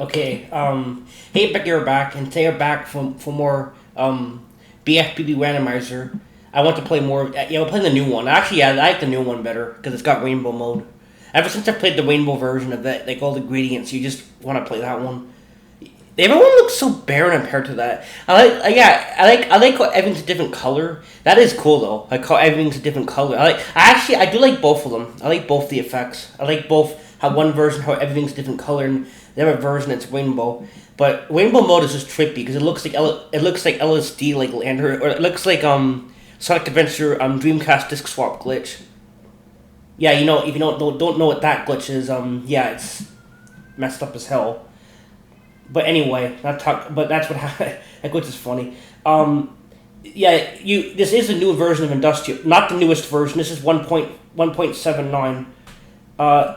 Okay, hey, Becky, you're back, and today you're back for more, BFBB randomizer. I want to play more, yeah, we're playing the new one. Actually, yeah, I like the new one better, because it's got rainbow mode. Ever since I played the rainbow version of it, like all the ingredients, you just want to play that one. Everyone looks so barren compared to that. I like how everything's a different color. That is cool though. Like how everything's a different color. I do like both of them. I like both the effects. I like both how one version how everything's a different color and the other version it's rainbow. But rainbow mode is just trippy because it looks like LSD like Lander, or it looks like Sonic Adventure Dreamcast disc swap glitch. Yeah, you know, if you don't know what that glitch is, yeah, it's messed up as hell. But anyway, But that's what happened. That glitch is funny. Yeah, This is a new version of Industrial, not the newest version. This is 1.79.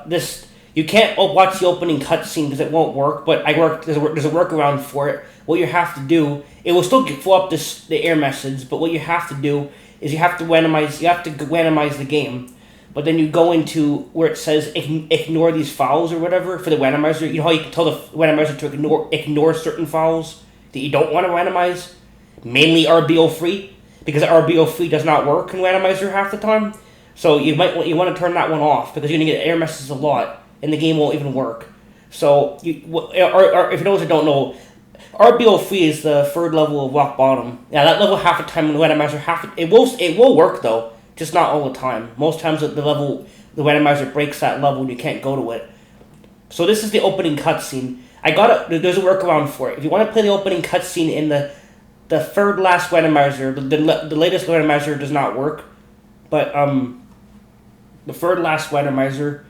This you can't watch the opening cutscene because it won't work. But There's a workaround for it. What you have to do, it will still pull up the error message. But what you have to do is you have to randomize the game. But then you go into where it says ignore these files or whatever for the randomizer. You know how you can tell the randomizer to ignore certain files that you don't want to randomize? Mainly RBO free, because RBO free does not work in randomizer half the time. So you want to turn that one off because you're going to get error messages a lot and the game won't even work. So or if you those that don't know, RBO free is the third level of rock bottom. Yeah, that level half the time in the randomizer it will work though. Just not all the time. Most times the randomizer breaks that level and you can't go to it. So this is the opening cutscene. There's a workaround for it. If you want to play the opening cutscene in the third last randomizer, the latest randomizer does not work. But the third last randomizer,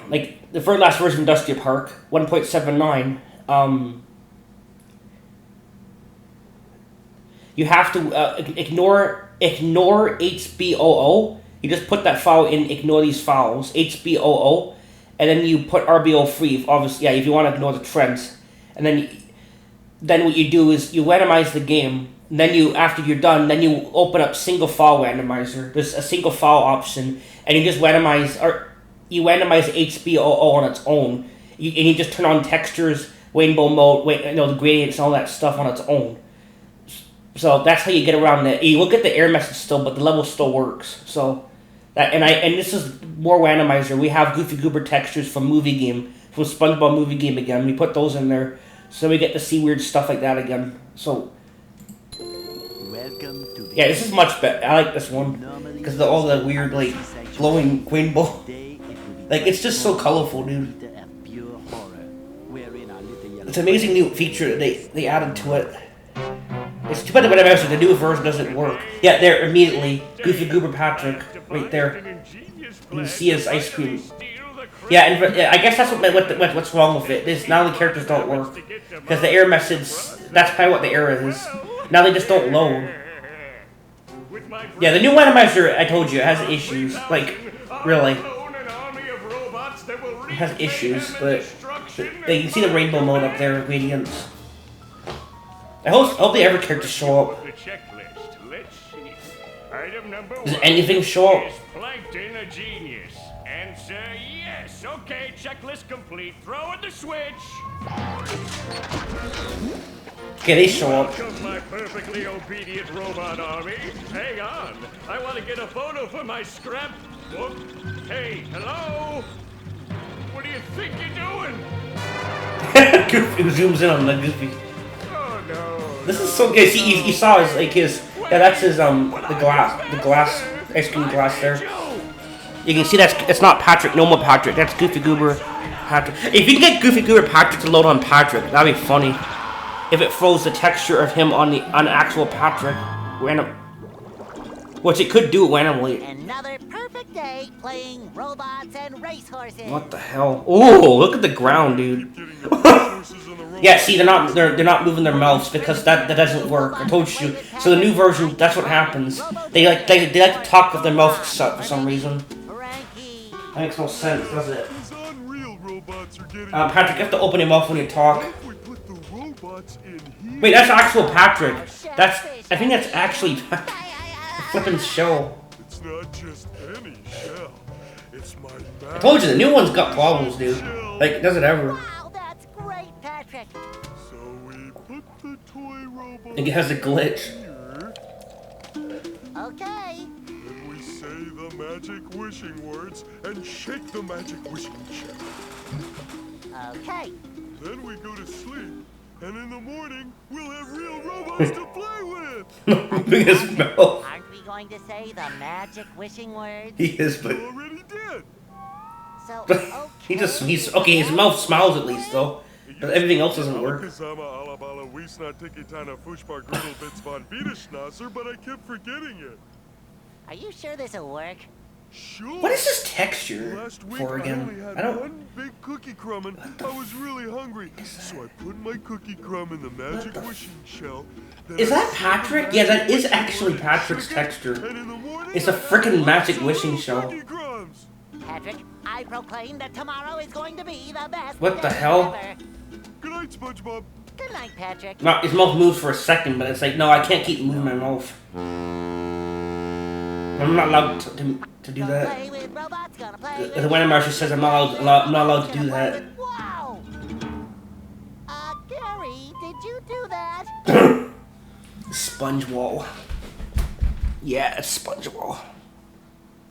like the third last version of Industrial Park, 1.79, you have to ignore HBOO. You just put that file in, ignore these files, HBOO, and then you put RBO free, obviously, yeah, if you want to ignore the trends. And then what you do is you randomize the game, and then after you're done, then you open up single file randomizer. There's a single file option, and you just randomize HBOO on its own. And you just turn on textures, rainbow mode, the gradients, and all that stuff on its own. So that's how you get around it. You will get the error message still, but the level still works. So and this is more randomizer. We have Goofy Goober textures from SpongeBob Movie Game again. We put those in there, so we get to see weird stuff like that again. So yeah, this is much better. I like this one because of all the weird like glowing rainbow. Like it's just so colorful, dude. It's an amazing new feature that they added to it. It's too bad the new version doesn't work. Yeah, there, immediately. Goofy Goober Patrick, right there. You can see his ice cream. Yeah, and I guess that's what's wrong with it. Now the characters don't work. Because the error message, that's probably what the error is. Now they just don't load. Yeah, the new randomizer, I told you, it has issues. Like, really. It has issues, but you can see the rainbow mode up there, ingredients. I hope the every characters show up. Does anything show up? Plankton a genius? Answer yes. Okay, checklist complete. Throw in the switch. Okay, they show up. Welcome, my perfectly obedient robot army. Hang on. I want to get a photo for my scrapbook. Hey, hello? What do you think you're doing? Goofy zooms in on the Goofy. Oh no. This is so good. See, you saw that's his the glass ice cream glass there. You can see it's not Patrick, no more Patrick. That's Goofy Goober Patrick. If you can get Goofy Goober Patrick to load on Patrick, that'd be funny. If it froze the texture of him on actual Patrick, random, which it could do randomly. Another perfect day playing robots and racehorses. What the hell? Oh, look at the ground, dude. Yeah, see, they're not moving their mouths because that doesn't work. I told you. So the new version, that's what happens. They like to talk with their mouth shut for some reason. That makes no sense, does it? Patrick, you have to open your mouth when you talk. Wait, that's actual Patrick. I think that's actually flippin' shell. It's not just any shell. It's my I told you, the new one's got problems, dude. Like, it does it ever. Wow, that's great, Patrick. So we put the toy robot. I think it has a glitch. Here, Okay. then we say the magic wishing words and shake the magic wishing shell. Okay. Then we go to sleep, and in the morning we'll have real robots to play with. Biggest mouth. Aren't we going to say the magic wishing words? He is, but We already did. So, he just he's okay. His mouth smiles at least though, but everything else doesn't work. But I kept forgetting it. Are you sure this will work? Sure. What is this texture Last week for I only again? had I don't. one big cookie crumb and I was really hungry. So I put my cookie crumb in the magic wishing shell. Then Is I that said the Patrick? Yeah, that magic is wishing actually word, Patrick's shook it, texture. and in the morning, It's a freaking magic wishing shell. cookie crumbs. Patrick, I proclaim that tomorrow is going to be the best What the day hell? ever. Good night, SpongeBob. Good night, Patrick. No, his mouth moves for a second, but it's like, no, I can't keep moving my mouth. I'm not allowed to do Gonna that. play with robots, gonna play The with Randomizer says I'm not allowed to do that. Wow! Gary, did you do that? Sponge wall. Yeah, it's sponge wall.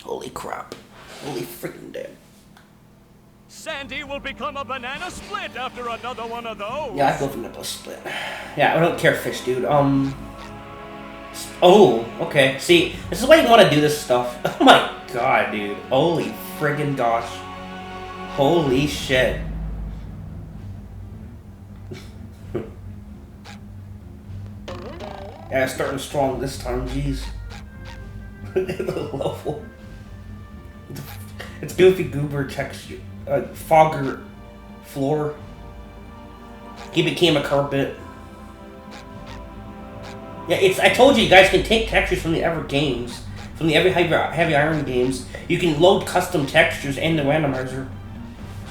Holy crap. Holy freaking damn. Sandy will become a banana split after another one of those. Yeah, I go for nipple split. Yeah, I don't care, fish dude. Oh, okay. See, this is why you want to do this stuff. Oh my god, dude. Holy friggin' gosh. Holy shit. Yeah, it's starting strong this time, jeez. The level. It's Goofy Goober texture. Fogger floor. He became a carpet. Yeah, I told you guys can take textures from the Ever games, from the Ever Heavy Iron games. You can load custom textures in the randomizer.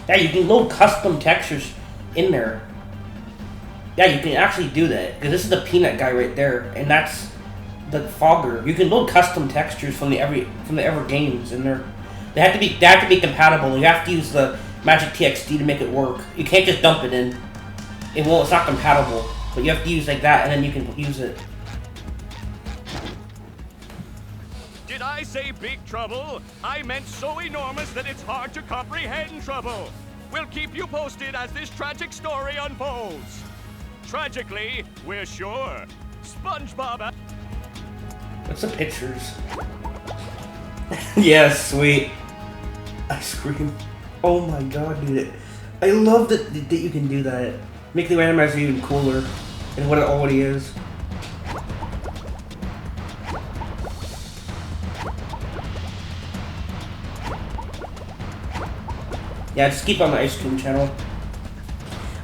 Yeah, you can load custom textures in there. Yeah, you can actually do that because this is the peanut guy right there, and that's the Fogger. You can load custom textures from the Ever games in there. They have to be compatible. You have to use the Magic TXT to make it work. You can't just dump it in. It won't. It's not compatible. But you have to use like that, and then you can use it. Did I say big trouble? I meant so enormous that it's hard to comprehend trouble. We'll keep you posted as this tragic story unfolds. Tragically, we're sure. SpongeBob. What's the pictures? Yes, sweet. Ice cream. Oh my god, dude. I love that you can do that. Make the randomizer even cooler than what it already is. Yeah, just keep on the ice cream channel.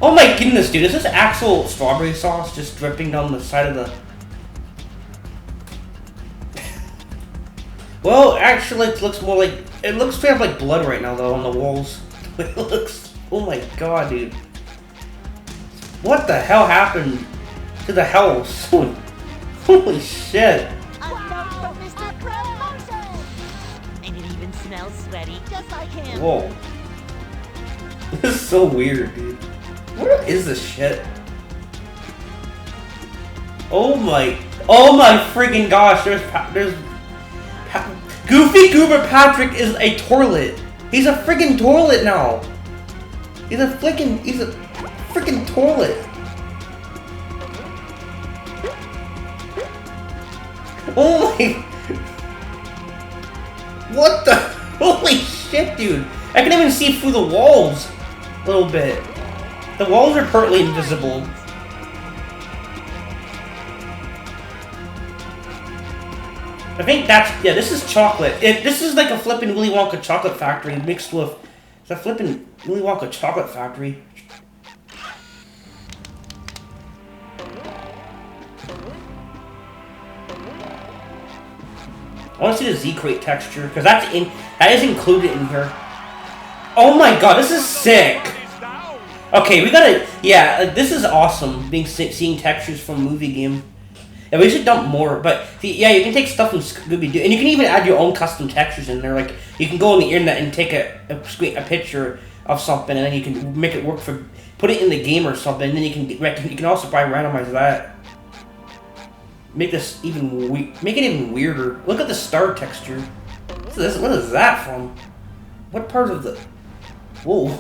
Oh my goodness, dude. Is this actual strawberry sauce just dripping down the side of the... Well, actually, it looks more like... It looks straight up like blood right now, though, on the walls. It looks... Oh my god, dude. What the hell happened to the house? Holy shit. A note from Mr. Promotion! And it even smells sweaty, just like him. Whoa. This is so weird, dude. What is this shit? Oh my friggin' gosh, there's Goofy Goober Patrick is a toilet. He's a friggin' toilet now. He's a friggin' toilet. Oh my... What the... Holy shit, dude. I can even see through the walls a little bit. The walls are partly invisible. I think that's... Yeah, this is chocolate. This is like a flippin' Willy Wonka chocolate factory mixed with... It's a flippin' Willy Wonka chocolate factory. I want to see the Z-Crate texture, because that is included in here. Oh my god, this is sick! Okay, we gotta... Yeah, this is awesome, seeing textures from movie game. And we should dump more, but see, yeah, you can take stuff from Scooby-Doo, and you can even add your own custom textures in there. Like, you can go on the internet and take a picture of something, and then you can make it work for, put it in the game or something, and then you can also probably randomize that. Make this make it even weirder. Look at the star texture. What is that from? What part of the? Whoa.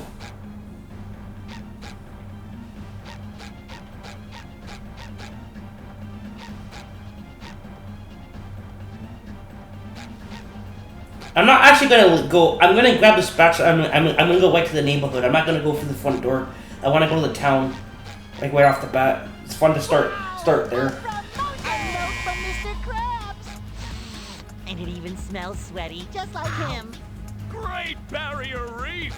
I'm not actually gonna go. I'm gonna grab the spatula. I'm gonna go right to the neighborhood. I'm not gonna go through the front door. I want to go to the town, like right off the bat. It's fun to start there. From Mr. Krabs. And it even smells sweaty, just like him. Great Barrier Reef!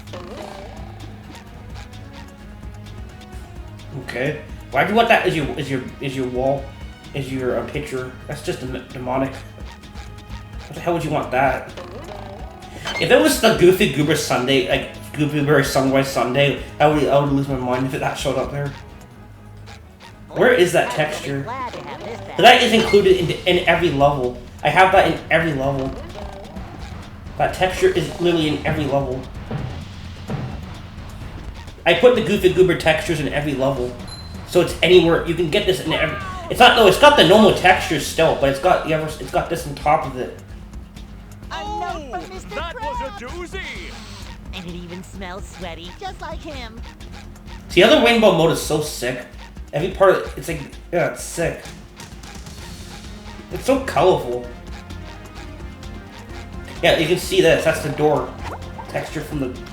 Okay. Why do you want that as your wall, as your picture? That's just demonic. What the hell would you want that? If it was the Goofy Goober Sunday, like Goofy Goober Sunrise Sunday, I would lose my mind if that showed up there. Where is that texture? That is included in every level. I have that in every level. That texture is literally in every level. I put the Goofy Goober textures in every level, so it's anywhere you can get this in every. It's not it's got the normal textures still, but it's got this on top of it. Oh, that was a doozy! And it even smells sweaty, just like him. See, the other rainbow mode is so sick. Every part of it's like, yeah, it's sick. It's so colorful. Yeah, you can see this. That's the door texture from the.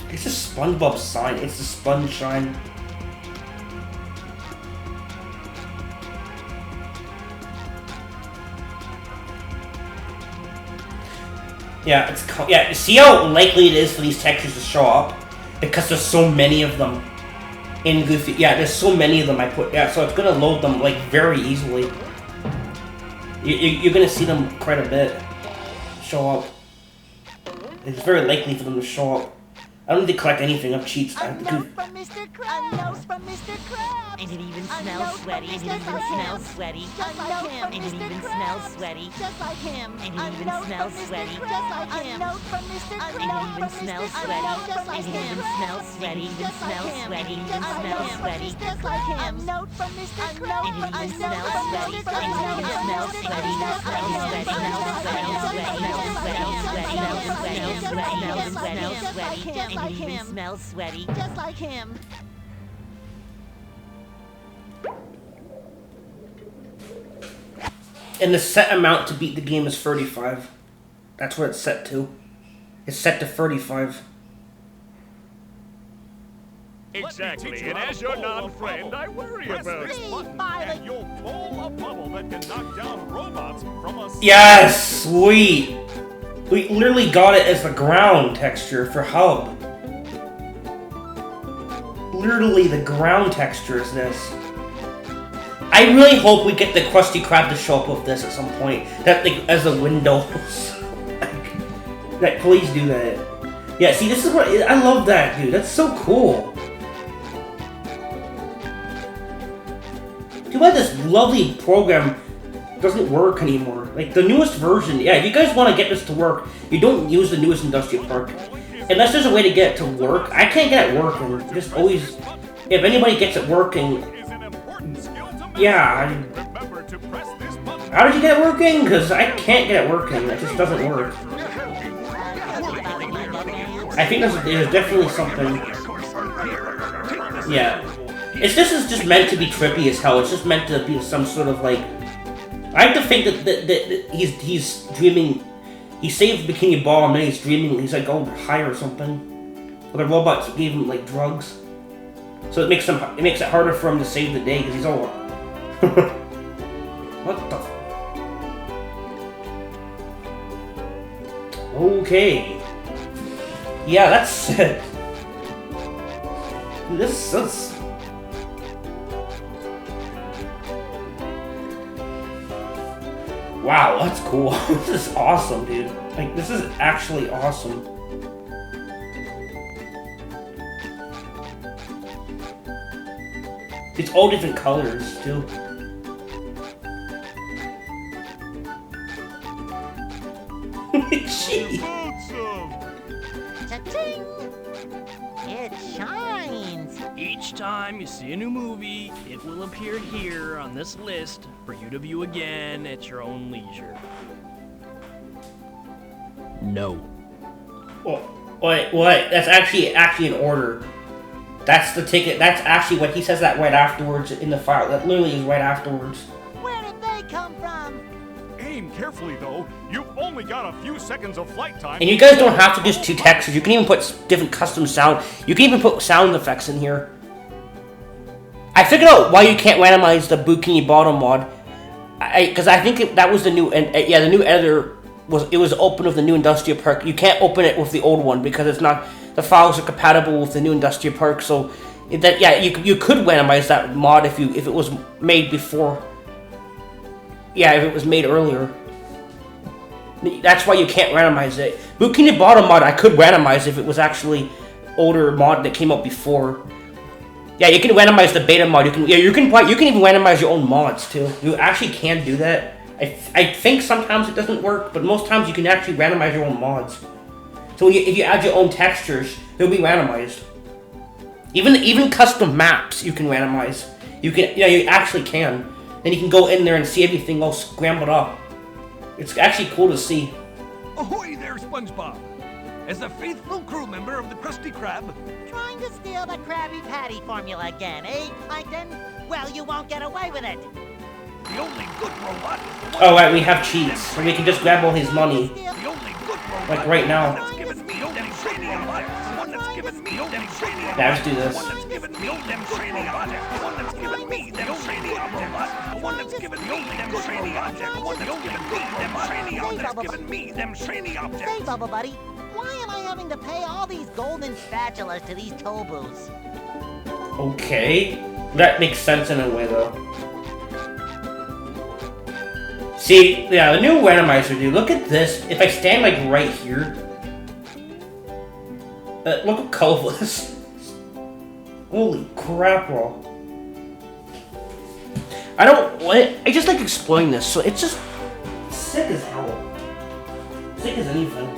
It's a SpongeBob sign. It's the sponge shine. Yeah, yeah. See how likely it is for these textures to show up because there's so many of them in Goofy. Yeah, there's so many of them I put. Yeah, so it's gonna load them like very easily. You're gonna see them quite a bit show up. It's very likely for them to show up. I don't need to collect anything of cheats. A note from Mr. Krabs. A note from Mr. Krabs. And it even smells sweaty. And it even smells sweaty. Just like him. And it even smells sweaty. Just like him. And it even smells sweaty. Just like him. A note from Mr. Krabs. And it even smells sweaty. Just like him. And it even smells sweaty. Even smells sweaty. Even smells sweaty. Just like him. A note from Mr. Krabs. And it even smells sweaty. And it even smells sweaty. Just like him. Smells sweaty. Smells sweaty. Smells sweaty. Smells sweaty. Smells sweaty. And it even smells sweaty, just like him. And the set amount to beat the game is 35. That's what it's set to. It's set to 35. Exactly, and as your non-friend, I worry about Please, Violet. you'll pull a bubble that can knock down robots from a... Yes, sweet. We literally got it as the ground texture for Hub. Literally the ground texture is this. I really hope we get the Krusty Krab to show up with this at some point. That like as the windows. Like, please do that. Yeah, see, this is what I love that, dude. That's so cool. Too bad this lovely program doesn't work anymore. Like the newest version. Yeah, if you guys want to get this to work, you don't use the newest industrial park. Unless there's a way to get it to work. I can't get it working. Just always, if anybody gets it working, yeah. How did you get it working? Because I can't get it working. It just doesn't work. I think there's definitely something. Yeah. This is just meant to be trippy as hell. It's just meant to be some sort of like. I have to think that he's dreaming. He saved Bikini Ball and then he's dreaming. He's like all high or something. But the robots gave him like drugs, so it makes it harder for him to save the day because he's all. What the? Okay. Yeah, that's it. This Wow, that's cool. This is awesome, dude. Like, this is actually awesome. It's all different colors, too. Jeez. Cha-ching! It shines. Each time you see a new movie, it will appear here on this list for you to view again at your own leisure. No. Wait, what? That's actually in order. That's the ticket. That's actually what he says that right afterwards in the file. That literally is right afterwards. Where did they come from? Aim carefully, though. You've only got a few seconds of flight time. And you guys don't have to just do textures. You can even put different custom sound. You can even put sound effects in here. I figured out why you can't randomize the Bikini Bottom mod. Because I think that was the new, yeah, the new editor was open with the new industrial park. You can't open it with the old one because it's not, the files are compatible with the new industrial park. So that, yeah, you could randomize that mod if it was made before. Yeah, if it was made earlier. That's why you can't randomize it. Bikini Bottom mod I could randomize if it was actually older mod that came out before. Yeah, you can randomize the beta mod. You can even randomize your own mods too. You actually can do that. I think sometimes it doesn't work, but most times you can actually randomize your own mods. So if you add your own textures, they'll be randomized. Even custom maps you can randomize. You actually can. Then you can go in there and see everything all scrambled up. It's actually cool to see. Ahoy there, SpongeBob! As a faithful crew member of the Krusty Krab, Trying to steal the Krabby Patty formula again, eh, Plankton? Well, you won't get away with it. the only good robot. Oh right, we have cheats, so we can just grab all his money. The only good robot. Like right now. One that's given me them shiny objects. One that's given me them shiny objects. Yeah, let's do this. One that's given me them shiny objects. One that's given me them shiny objects. One that's given me them shiny objects. One that's given me them shiny objects. Given me them shiny objects. Say, Bubble Buddy, why am I having to pay all these golden spatulas to these tobus? Okay, that makes sense in a way though. See, yeah, the new randomizer, dude. Look at this. If I stand like right here, look how colorful this is. Holy crap, bro! I just like exploring this, so it's just sick as hell. Sick as anything.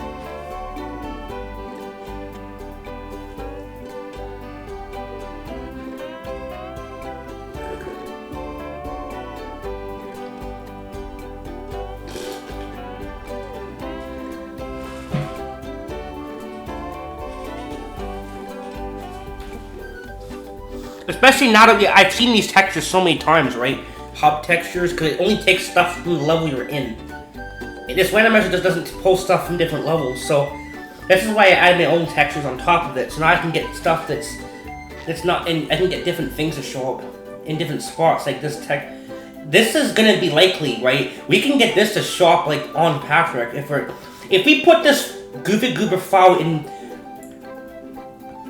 Especially now that I've seen these textures so many times, right? Hub textures, because it only takes stuff from the level you're in. This randomizer just doesn't pull stuff from different levels, so this is why I add my own textures on top of it. So now I can get stuff that's not in. I can get different things to show up in different spots, like this tech. This is gonna be likely, right? We can get this to show up like on Patrick if we put this Goofy Goober file in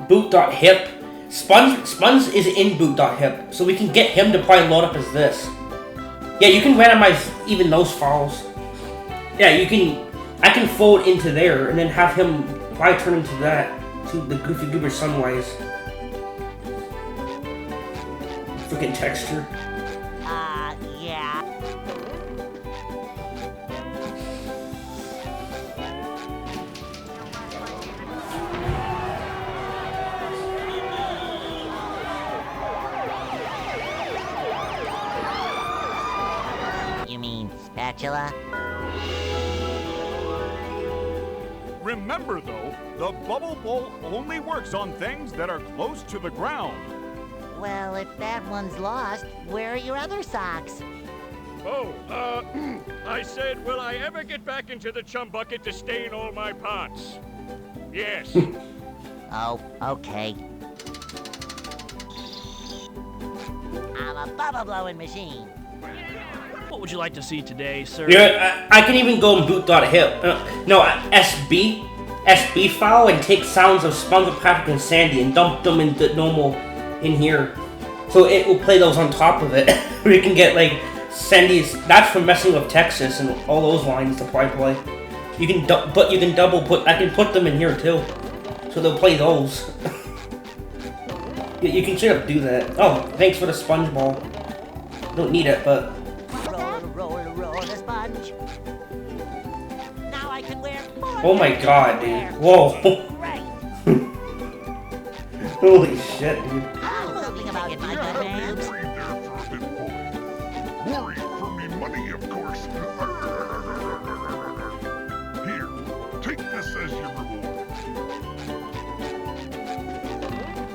boot.hip. Sponge is in boot.hip, so we can get him to probably load up as this. Yeah, you can randomize even those files. Yeah, I can fold into there and then have him probably turn into that, to the Goofy Goober Sunwise. Freaking texture. Yeah. You mean spatula? Remember, though, the bubble bowl only works on things that are close to the ground. Well, if that one's lost, where are your other socks? Oh, I said, will I ever get back into the chum bucket to stain all my pots? Yes. Oh, okay. I'm a bubble blowing machine. What would you like to see today, sir? Yeah, I can even go in boot.hip. SB file and take sounds of SpongeBob, Patrick, and Sandy and dump them into normal in here. So it will play those on top of it. We can get like Sandy's. That's from messing with Texas and all those lines to probably play. You can double put. I can put them in here too, so they'll play those. You can straight up do that. Oh, thanks for the sponge ball. Don't need it, but. Roll the sponge. Now I can wear. Oh my god, dude! Whoa! Right. Holy shit, dude! Something about it, my good man. Worried there for a bit, boy. Worried for me money, of course. Here, take this as your reward.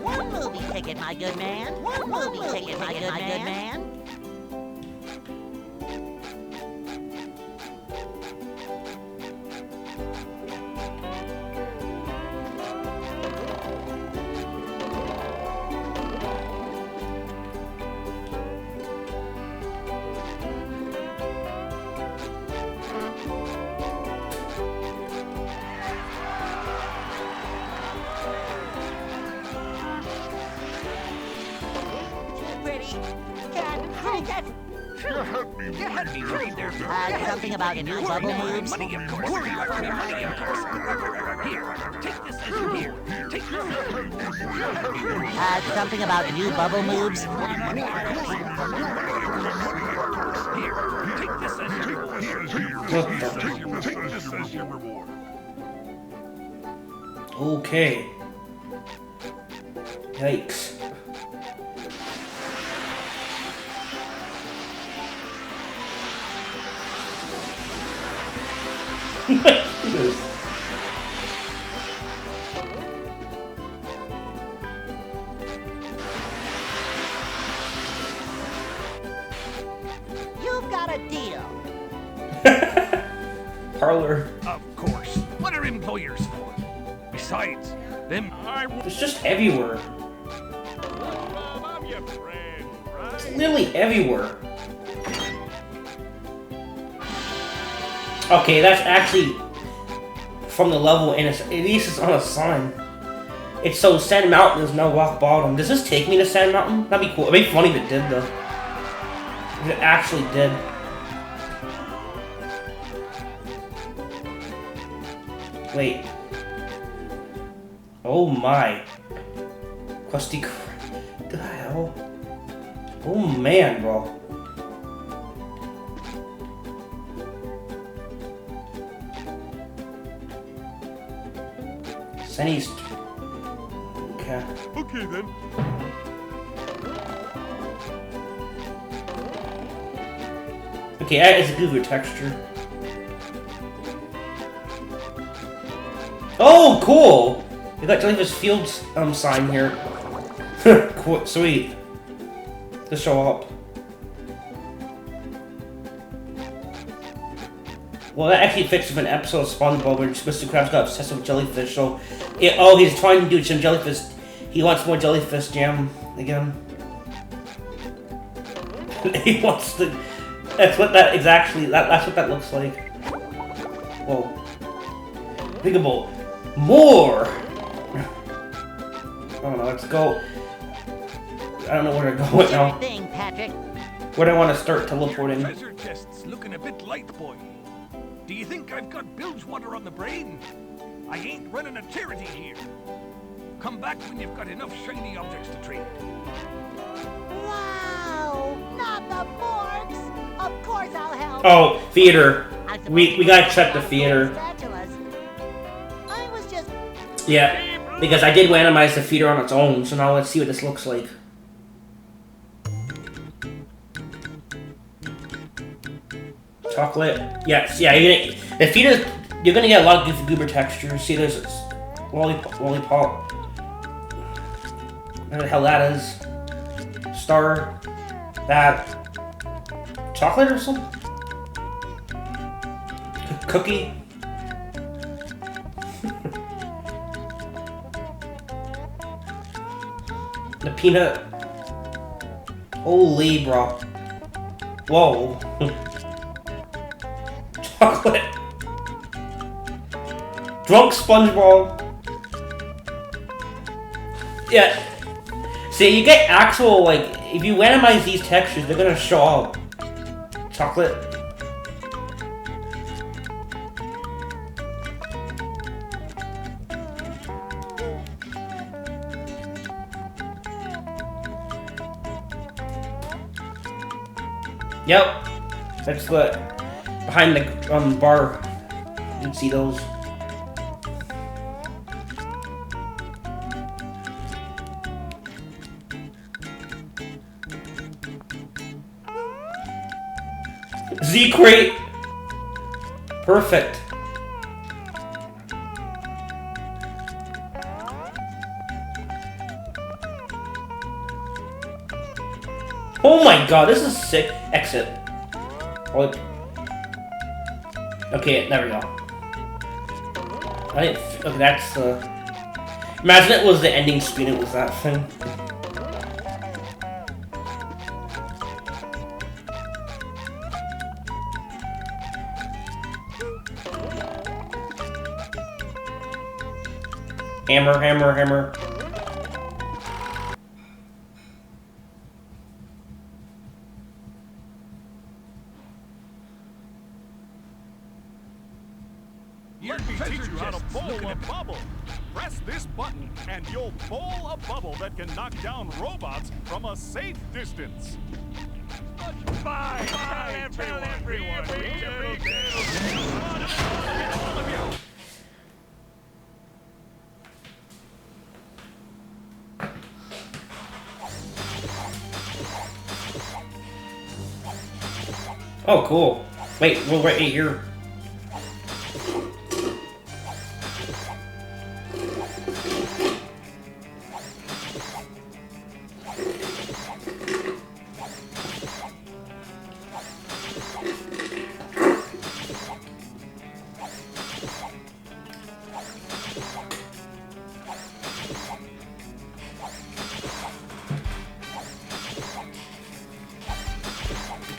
One movie ticket, my good man. One movie ticket, my good man. You had me worried there for Something about a new bubble moves. money, of course. Worried for me money, of course. Here, take this as your here. Take this as your reward. Something about new bubble moves. Here, take this as your reward. Take this as your reward. Okay. Yikes. You've got a deal. Parlor. Of course. What are employers for? Besides, them It's just everywhere. I'm your friend, It's right? literally everywhere. Okay, that's actually from the level, and at least it's on a sign. It's so Sand Mountain is now rock bottom. Does this take me to Sand Mountain? That'd be cool. It'd be funny if it did, though. If it actually did. Wait. Oh my. Krusty Krab. What the hell? Oh man, bro. Sunny's. Okay. Okay then. Okay, that is a good texture. Oh, cool! We got Jellyfish Fields sign here. Cool, sweet. To show up. Well, that actually fits with an episode of SpongeBob where Mr. Krabs got obsessed with jellyfish, so... he's trying to do some jellyfish... He wants more jellyfish jam again. He wants to... That's what that is actually... That's what that looks like. Whoa. Think about... More! I don't know, let's go... I don't know where to go right now. Thing, Patrick. Where do I want to start teleporting? Treasure chest's looking a bit light, boy. Do you think I've got bilge water on the brain? I ain't running a charity here. Come back when you've got enough shiny objects to trade. Wow! Not the forks! Of course I'll help. Oh, theater. We gotta check the theater. I was just... Yeah, because I did randomize the theater on its own, so now let's see what this looks like. Chocolate. Yes, yeah, the theater, you're gonna get a lot of goofy goober textures. See, there's this lollipop. What the hell that is? Star. That. Chocolate or something? Cookie. The peanut. Holy bro. Whoa. Chocolate. Drunk SpongeBob. Yeah. See, you get actual, like, if you randomize these textures, they're gonna show up. chocolate. Yep, that's what behind the bar. You'd see those. Z-Crate! Perfect. Oh my god, this is sick. Exit. What? Okay, there we go. Okay, that's the... Imagine it was the ending screen, it was that thing. Hammer, hammer, hammer. Your Let me teach treasure you how to chest's bowl looking a a bit- bubble. Press this button, and you'll bowl a bubble that can knock down robots from a safe distance. Bye, tell everyone. All of you. Oh, cool. Wait, we'll right here.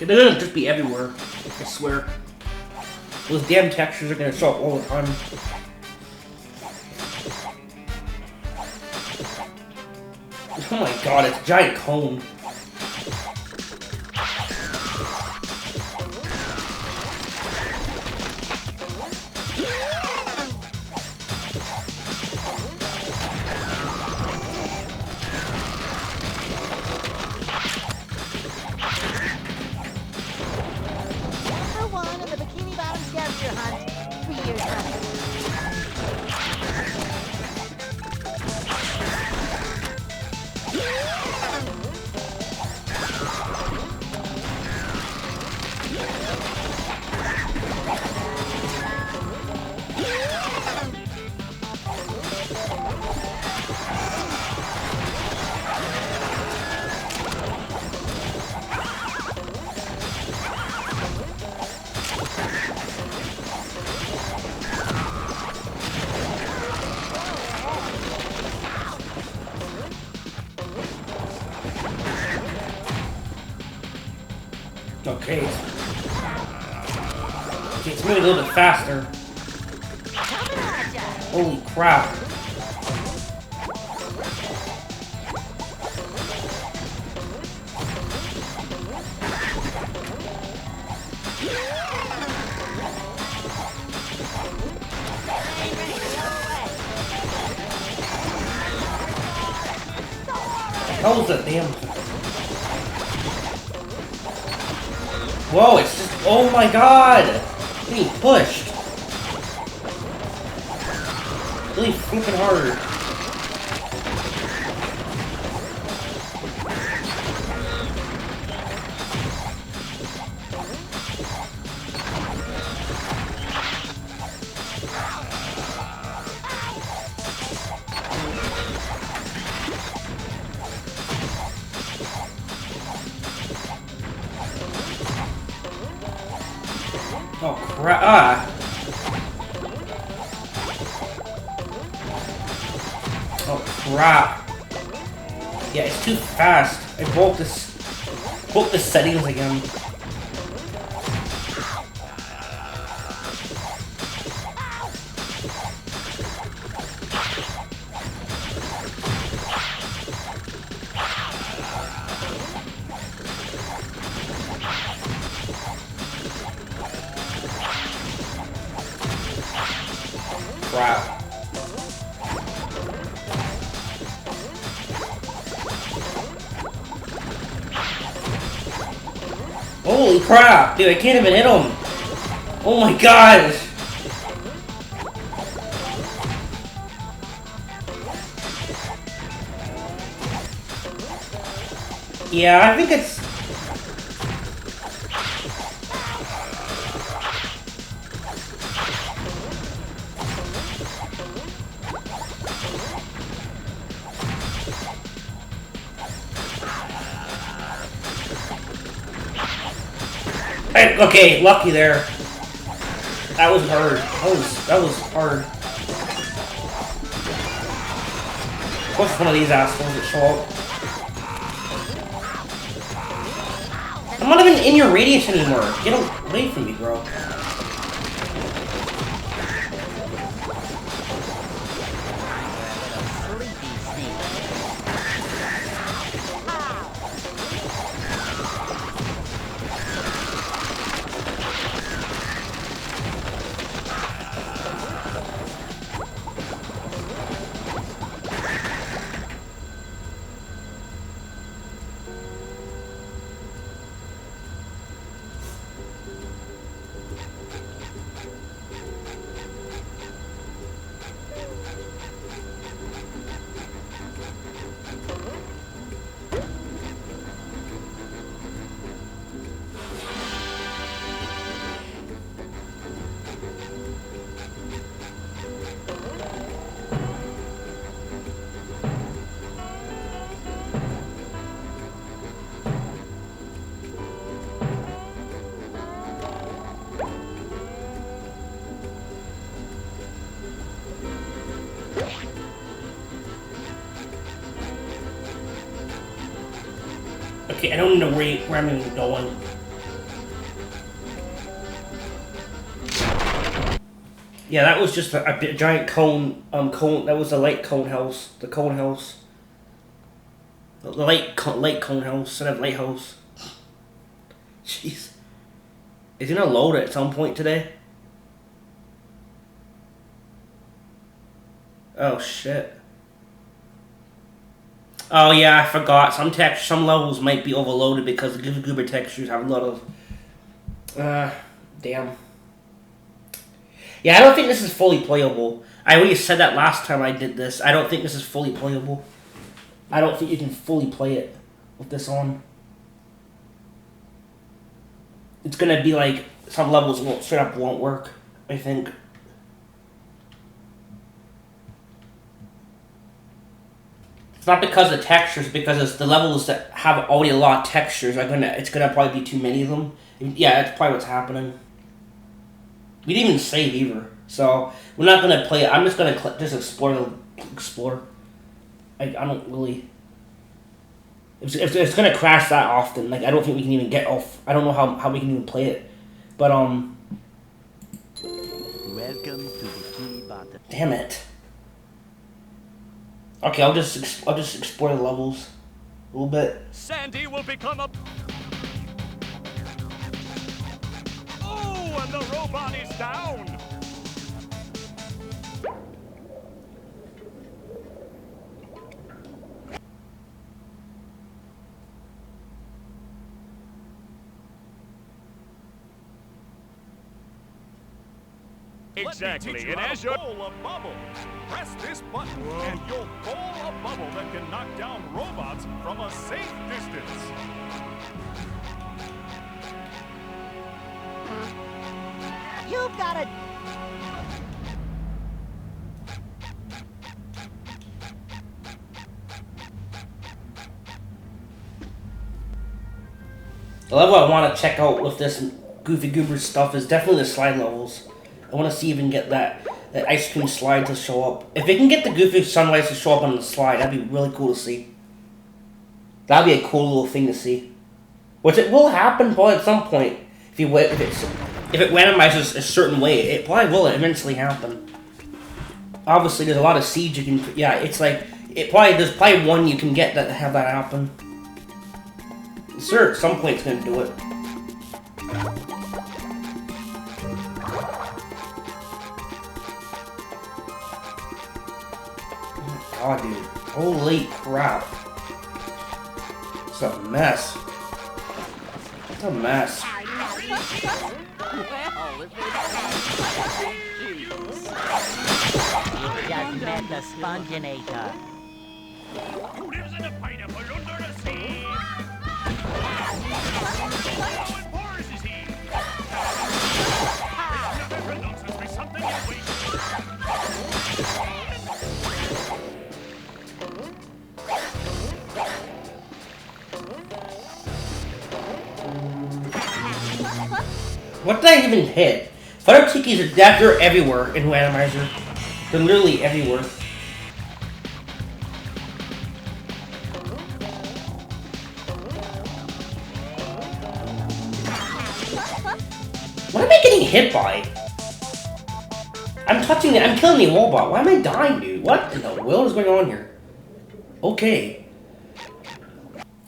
They're gonna just be everywhere. I swear. Those damn textures are gonna show up all the time. Oh my god, it's a giant cone. Number one in the Bikini Bottom scavenger hunt. 3 years running. Okay. Okay, it's moving a little bit faster. Holy crap. What was that damn... Whoa, it's just... Oh my god! Getting pushed. Really freaking hard. Oh crap! Ah. Oh crap! Yeah, it's too fast. I broke the settings again. crap. Holy crap, dude, I can't even hit him. Oh my gosh. Yeah, I think it's... Okay, lucky there. That was hard. That was hard. What's one of these assholes that show up? I'm not even in your radius anymore. Get away from me, bro. Okay, I don't know where I'm even going. Yeah, that was just a giant cone. Cone. That was the light cone house. The cone house. The light cone house instead of lighthouse. Jeez. Is it gonna load at some point today? Oh shit. Oh yeah, I forgot. Some levels might be overloaded because the goober textures have a lot of... damn. Yeah, I don't think this is fully playable. I already said that last time I did this. I don't think this is fully playable. I don't think you can fully play it with this on. It's gonna be like, some levels straight up won't work, I think. It's not because of the textures, because it's the levels that have already a lot of textures it's gonna probably be too many of them. Yeah, that's probably what's happening. We didn't even save either, so we're not gonna play it. I'm just gonna just explore. I don't really. It's gonna crash that often. Like I don't think we can even get off. I don't know how we can even play it, but Welcome to the key button. Damn it. Okay, I'll just explore the levels a little bit. Sandy will become a... Oh, and the robot is down! Exactly, and as you're... bowl a bubble. Press this button and you'll bowl a bubble that can knock down robots from a safe distance. You've got to... The level I want to check out with this Goofy Goober stuff is definitely the slide levels. I want to see if we can get that ice cream slide to show up. If we can get the Goofy Sunrise to show up on the slide, that'd be really cool to see. That'd be a cool little thing to see. Which it will happen probably at some point. If it randomizes a certain way, it probably will eventually happen. Obviously, there's a lot of seeds you can... Yeah, it's like... There's probably one you can get that have that happen. Sure, at some point it's going to do it. god, dude. Holy crap. It's a mess. It's a mess. You just met the Sponginator. Who lives in a pineapple under the sea? How in Boris is he? There's never nonsense for something you wait. What did I even hit? Fire tikis are they're everywhere in randomizer. They're literally everywhere. What am I getting hit by? I'm touching it. I'm killing the robot. Why am I dying, dude? What in the world is going on here? Okay.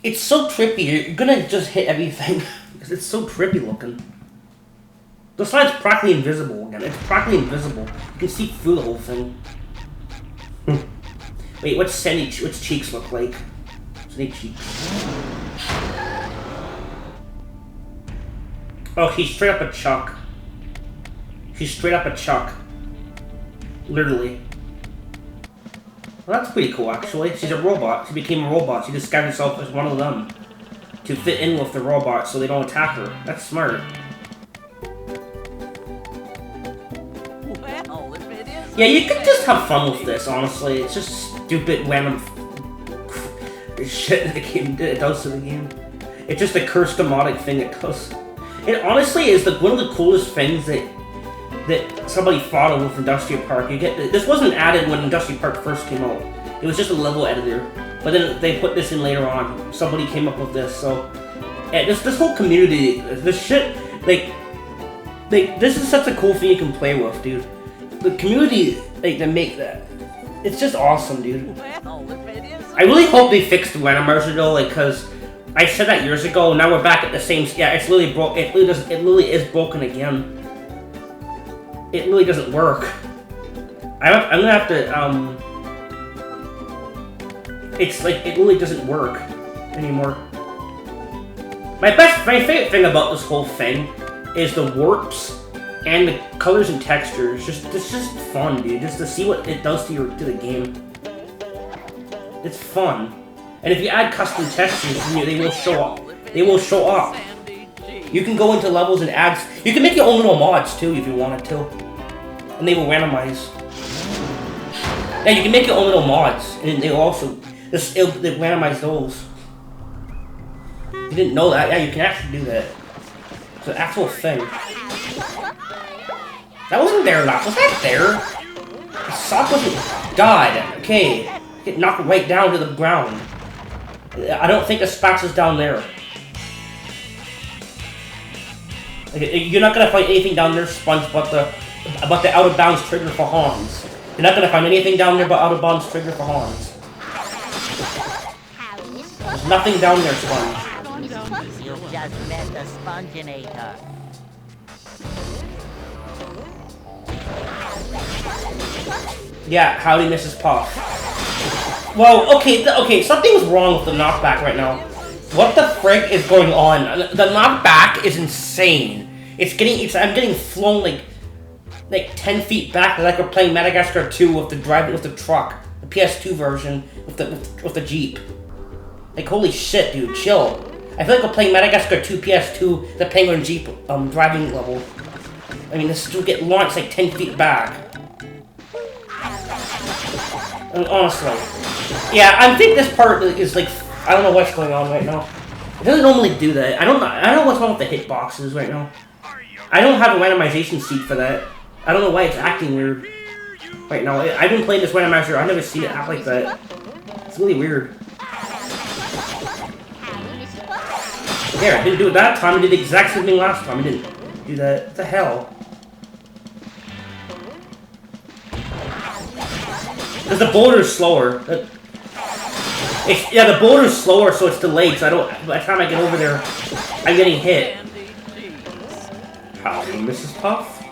It's so trippy. You're gonna just hit everything because it's so trippy looking. The slide's practically invisible again. It's practically invisible. You can see through the whole thing. Wait, what's cheeks look like? Sandy cheeks. Oh, she's straight up a Chuck. She's straight up a Chuck. Literally. Well, that's pretty cool, actually. She's a robot. She became a robot. She disguised herself as one of them to fit in with the robots so they don't attack her. That's smart. Yeah, you could just have fun with this, honestly. It's just stupid, random shit that the game does to the game. It's just a cursed demonic thing it does. It honestly is one of the coolest things that somebody thought of with Industrial Park. This wasn't added when Industrial Park first came out. It was just a level editor. But then they put this in later on. Somebody came up with this, so this whole community, this shit, this is such a cool thing you can play with, dude. The community, they make that. It's just awesome, dude. I really hope they fixed the randomizer though, because I said that years ago. Now we're back at the same. Yeah, it's literally broke. It literally is broken again. It really doesn't work. I'm gonna have to. It's like it really doesn't work anymore. My favorite thing about this whole thing is the warps and the colors and textures. It's just fun, dude. Just to see what it does to the game. It's fun. And if you add custom textures, they will show up. They will show up. You can go into levels and add. You can make your own little mods too if you wanted to, and they will randomize. Yeah, you can make your own little mods, and they also they randomize those. You didn't know that? Yeah, you can actually do that. It's an actual thing. That wasn't there last. Was that there? The sock wasn't. God. Okay. Get knocked right down to the ground. I don't think the Spax is down there. You're not gonna find anything down there, Sponge, but the out of bounds trigger for Hans. You're not gonna find anything down there but out of bounds trigger for Hans. There's nothing down there, Sponge. You just met the Sponginator. Yeah, howdy, Mrs. Puff. Well, okay, something's wrong with the knockback right now. What the frick is going on? The knockback is insane. I'm getting flown like 10 feet back, like we're playing Madagascar 2 with the truck, the PS2 version with the Jeep. Like holy shit, dude, chill. I feel like we're playing Madagascar 2 PS2, the Penguin Jeep driving level. I mean, this will get launched like 10 feet back. I mean, honestly. Yeah, I think this part is like, I don't know what's going on right now. It doesn't normally do that. I don't know what's wrong with the hitboxes right now. I don't have a randomization seed for that. I don't know why it's acting weird right now. I've been playing this randomizer. I've never seen it act like that. It's really weird. There, I didn't do it that time. I did the exact same thing last time. I didn't do that. What the hell? Because the boulder's slower. Yeah, the boulder's slower, so it's delayed. So by the time I get over there, I'm getting hit. Howdy, Mrs. Puff.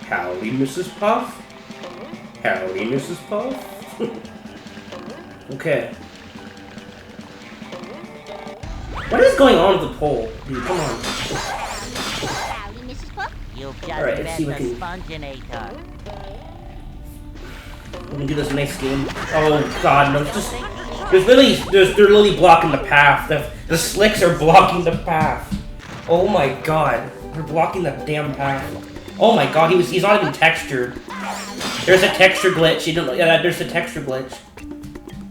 Howdy, Mrs. Puff. Howdy, Mrs. Puff. Okay. What is going on with the pole? Dude, come on. Howdy, Mrs. Puff. You've just Alright, let's see met what the we Sponginator. We can do this next game. Oh god, no, they're literally blocking the path. The slicks are blocking the path. Oh my god, they're blocking the damn path. Oh my god, he's not even textured. There's a texture glitch. You don't. Yeah, there's a texture glitch.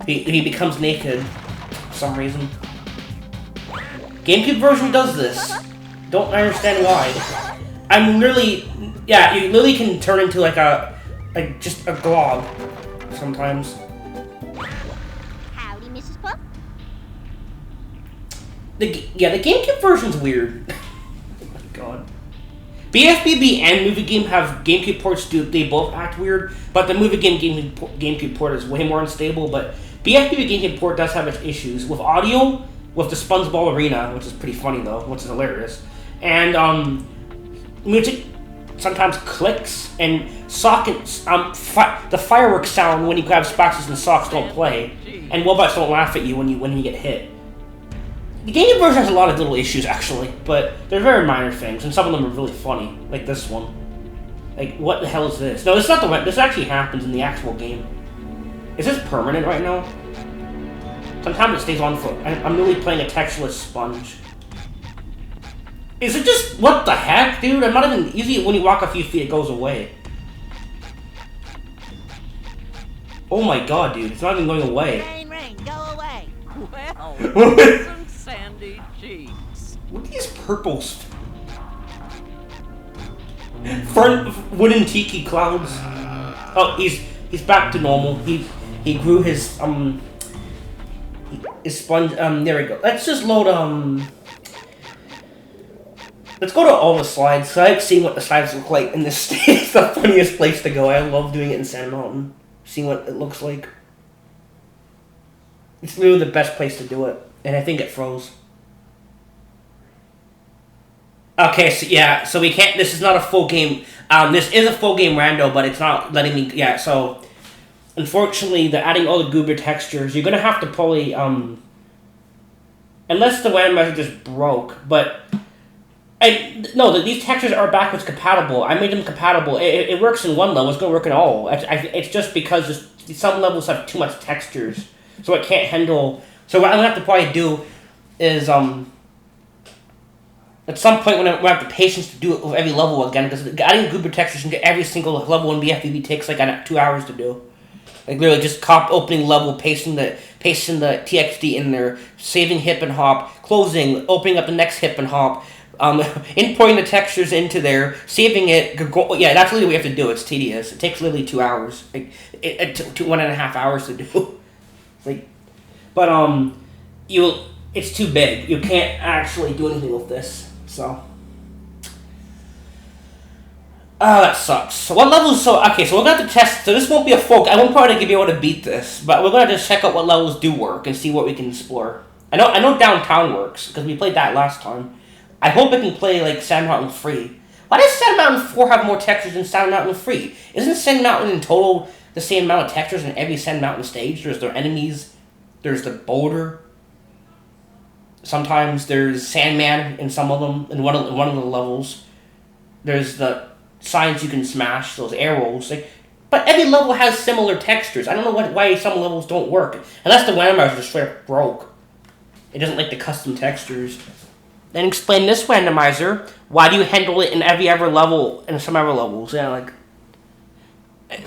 He becomes naked for some reason. GameCube version does this. Don't understand why. I'm literally, yeah, you literally can turn into like just a glob sometimes. Howdy, Mrs. Puff. The GameCube version's weird. Oh my god. bfbb and movie game have GameCube ports. They both act weird, but the movie game GameCube port is way more unstable. But bfbb GameCube port does have its issues with audio, with the SpongeBob Arena, which is pretty funny though, which is hilarious, and music sometimes clicks and sockets. The fireworks sound when you grab sparks and socks don't play, and robots don't laugh at you when you get hit. The GameCube version has a lot of little issues actually, but they're very minor things, and some of them are really funny, like this one. Like, what the hell is this? No, this is not the. This actually happens in the actual game. Is this permanent right now? Sometimes it stays on for. I'm really playing a textureless sponge. Is it just what the heck, dude? I'm not even easy. When you walk a few feet, it goes away. Oh my god, dude! It's not even going away. Rain, go away. Well, some sandy cheeks. What are these purples? Front wooden tiki clouds. Oh, he's back to normal. He grew his sponge. There we go. Let's just load Let's go to all the slides. So I like seeing what the slides look like in this state. It's the funniest place to go. I love doing it in Sand Mountain. Seeing what it looks like. It's really the best place to do it. And I think it froze. Okay, so yeah, so we can't, this is not a full game. This is a full game rando, but it's not letting me, yeah, so unfortunately, they're adding all the goober textures. You're gonna have to probably, unless the randomizer just broke, but no, these textures are backwards compatible. I made them compatible. It works in one level. It's going to work in all. It's just because some levels have too much textures, so it can't handle. So what I'm going to have to probably do is at some point when I have the patience to do it with every level again, because adding goober textures into every single level in BFBB takes like 2 hours to do. Like literally just opening level, pasting the TXT in there, saving hip and hop, closing, opening up the next hip and hop. Importing the textures into there, saving it. Yeah, that's literally what you have to do. It's tedious. It takes literally 2 hours. Like, 1.5 hours to do. Like, but it's too big. You can't actually do anything with this. So, that sucks. So what levels? So okay, so we're gonna have to test. So this won't be a full. I won't probably be able to beat this, but we're gonna just check out what levels do work and see what we can explore. I know downtown works because we played that last time. I hope I can play, like, Sand Mountain 3. Why does Sand Mountain 4 have more textures than Sand Mountain 3? Isn't Sand Mountain in total the same amount of textures in every Sand Mountain stage? There's their enemies, there's the boulder, sometimes there's Sandman in some of them, in one of the levels. There's the signs you can smash, those arrows. Like, but every level has similar textures. I don't know why some levels don't work. Unless the randomizer just straight up broke. It doesn't like the custom textures. Then explain this randomizer. Why do you handle it in every other level and some other levels? Yeah, like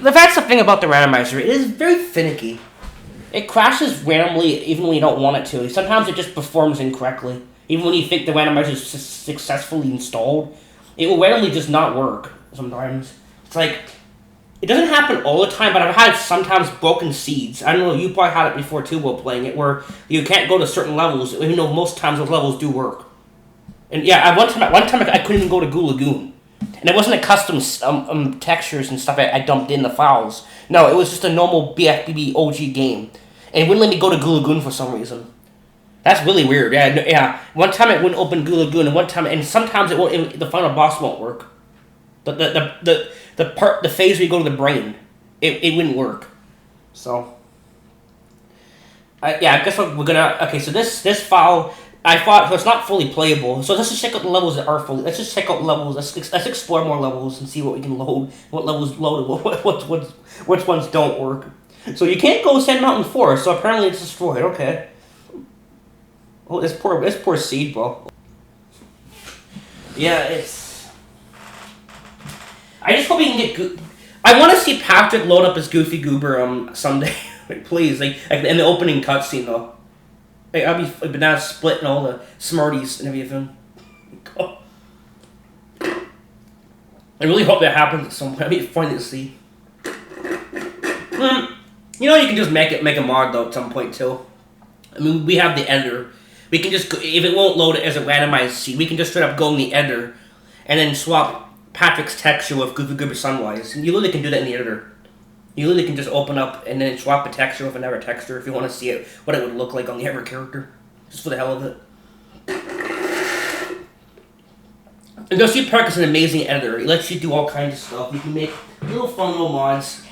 that's the thing about the randomizer. It is very finicky. It crashes randomly even when you don't want it to. Sometimes it just performs incorrectly. Even when you think the randomizer is successfully installed, it will randomly just not work. Sometimes it's like it doesn't happen all the time, but I've had sometimes broken seeds. I don't know. You probably had it before too while playing it, where you can't go to certain levels, even though most times those levels do work. And yeah, one time I couldn't even go to Goo Lagoon. And it wasn't a custom textures and stuff I dumped in the files. No, it was just a normal BFBB OG game. And it wouldn't let me go to Goo Lagoon for some reason. That's really weird. Yeah. One time it wouldn't open Goo Lagoon, and sometimes the final boss won't work. The phase where you go to the brain, it wouldn't work. So, yeah, I guess we're gonna. Okay, so this file, I thought so it's not fully playable. So let's just check out the levels that are fully. Let's just check out levels. Let's explore more levels and see what we can load. What levels load? Which ones don't work. So you can't go Sand Mountain Forest. So apparently it's destroyed. Okay. Oh, this poor seed, bro. Yeah, it's. I just hope we can get. I want to see Patrick load up his Goofy Goober someday. Like, please, like in the opening cutscene though. Like, I'll be banana splitting all the Smarties and everything. Oh. I really hope that happens at some point. I'd be funny to see. You know, you can just make a mod though at some point too. I mean, we have the editor. We can just, if it won't load it as a randomized seed, we can just straight up go in the editor and then swap Patrick's texture with Goofy Goober Sunwise. And you literally can do that in the editor. You literally can just open up and then swap a texture with another texture if you want to see it, what it would look like on the other character. Just for the hell of it. And you'll see Patrick is an amazing editor. He lets you do all kinds of stuff. You can make little fun little mods.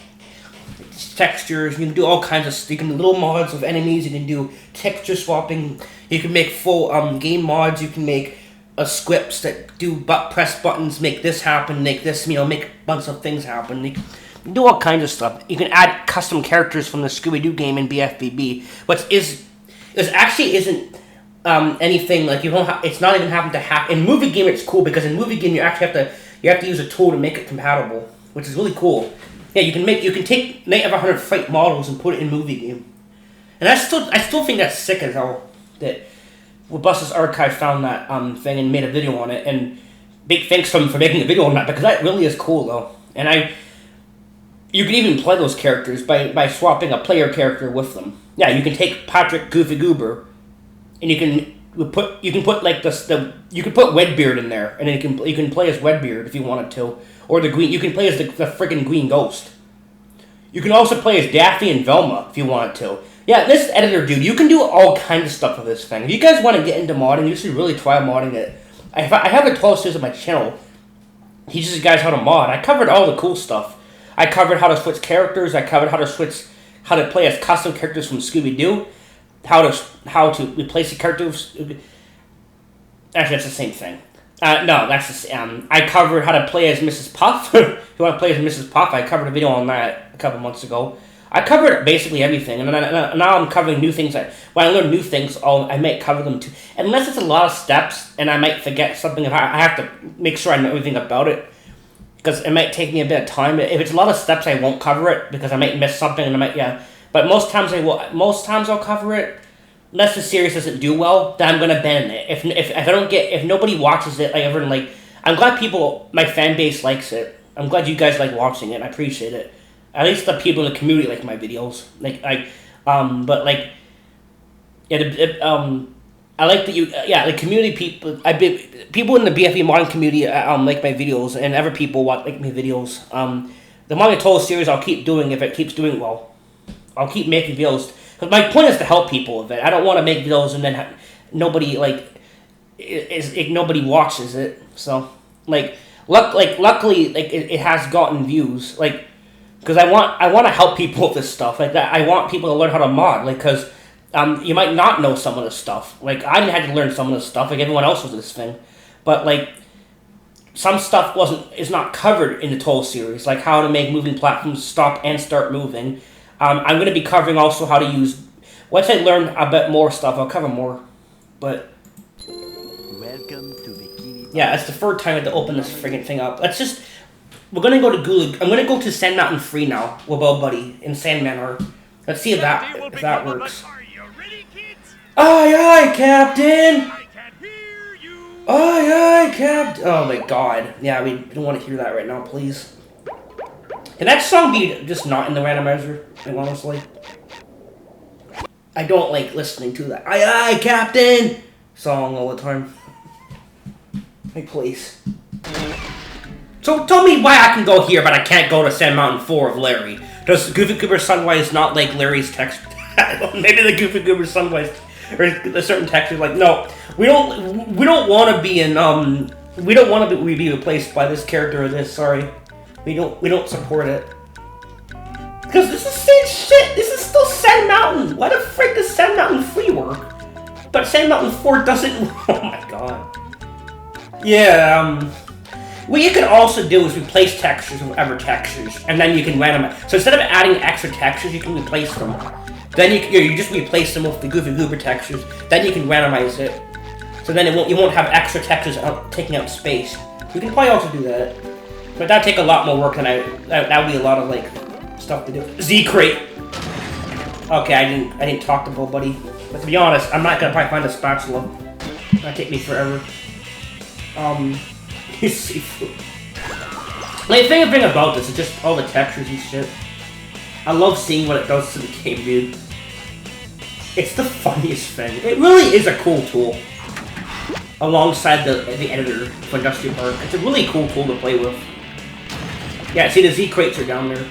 Textures, you can do all kinds of stuff. You can do little mods of enemies, you can do texture swapping, you can make full game mods, you can make scripts that do press buttons, make this happen, make this, make a bunch of things happen. You can do all kinds of stuff. You can add custom characters from the Scooby-Doo game in bfbb, which actually isn't anything like you don't have. It's not even having to happen in movie game. It's cool because in movie game you actually have to use a tool to make it compatible, which is really cool. Yeah, you can take Night of 100 Fight models and put it in movie game, and I still think that's sick as hell that Robustus Archive found that thing and made a video on it. And big thanks to him for making a video on that because that really is cool though. And you can even play those characters by swapping a player character with them. Yeah, you can take Patrick Goofy Goober, and you can put like you can put Wedbeard in there, and then you can play as Wedbeard if you wanted to. Or the green, you can play as the freaking Green Ghost. You can also play as Daffy and Velma if you wanted to. Yeah, this editor, dude, you can do all kinds of stuff with this thing. If you guys want to get into modding, you should really try modding it. I have a 12 series on my channel. Teaches you guys how to mod. I covered all the cool stuff. I covered how to switch characters. I covered how to play as custom characters from Scooby-Doo. How to replace the characters. Actually, that's the same thing. No, that's the I covered how to play as Mrs. Puff. If you want to play as Mrs. Puff, I covered a video on that a couple months ago. I covered basically everything, and now I'm covering new things. When I learn new things, I might cover them too. Unless it's a lot of steps, and I might forget something. I have to make sure I know everything about it, because it might take me a bit of time. If it's a lot of steps, I won't cover it, because I might miss something, and But most times I will. Most times I'll cover it. Unless the series doesn't do well, then I'm gonna ban it. If nobody watches it, I'm glad my fan base likes it. I'm glad you guys like watching it. I appreciate it. At least the people in the community like my videos. I like that the community people. People in the BFE modding community like my videos, and other people like my videos. The Manga Total series I'll keep doing if it keeps doing well. I'll keep making videos. But my point is to help people with it. I don't want to make videos and then nobody nobody watches it. So luckily it has gotten views because I want to help people with this stuff like that. I want people to learn how to mod because you might not know some of this stuff. I didn't have to learn some of this stuff like everyone else with this thing, but some stuff is not covered in the Toll series, like how to make moving platforms stop and start moving. I'm going to be covering also how to use... Once I learn a bit more stuff, I'll cover more. But... Welcome to Bikini. Yeah, it's the third time I had to open this friggin' thing up. We're going to go to Gulag. I'm going to go to Sand Mountain Free now with Bo Buddy in Sand Manor. Let's see if that works. Are you ready, kids? Aye, aye, Captain! I can hear you. Aye, aye, Captain! Oh my god. Yeah, we don't want to hear that right now, please. Can that song be just not in the randomizer, honestly? I don't like listening to that "Aye Aye Captain" song all the time. Hey, please. So tell me why I can go here, but I can't go to Sand Mountain 4 of Larry. Does Goofy Goober Sunwise not like Larry's text? Maybe the Goofy Goober Sunwise or a certain text is no. We don't want to be in we don't want to be replaced by this character or this. Sorry. We don't support it. Because this is the same shit. This is still Sand Mountain. Why the frick does Sand Mountain 3 work? But Sand Mountain 4 doesn't. Oh my god. Yeah, what you can also do is replace textures with other textures, and then you can randomize. So instead of adding extra textures, you can replace them. Then you just replace them with the Goofy Goober textures. Then you can randomize it. So then you won't have extra textures taking up space. You can probably also do that, but that'd take a lot more work than that would be a lot of like stuff to do. Z-Crate. Okay, I didn't talk to Bo Buddy, but to be honest, I'm not gonna probably find a spatula. That'd take me forever. Seafood. Like, the thing about this is just all the textures and shit. I love seeing what it does to the game, dude. It's the funniest thing. It really is a cool tool. Alongside the editor for Industrial Park. It's a really cool tool to play with. Yeah, see the Z-Crates are down there.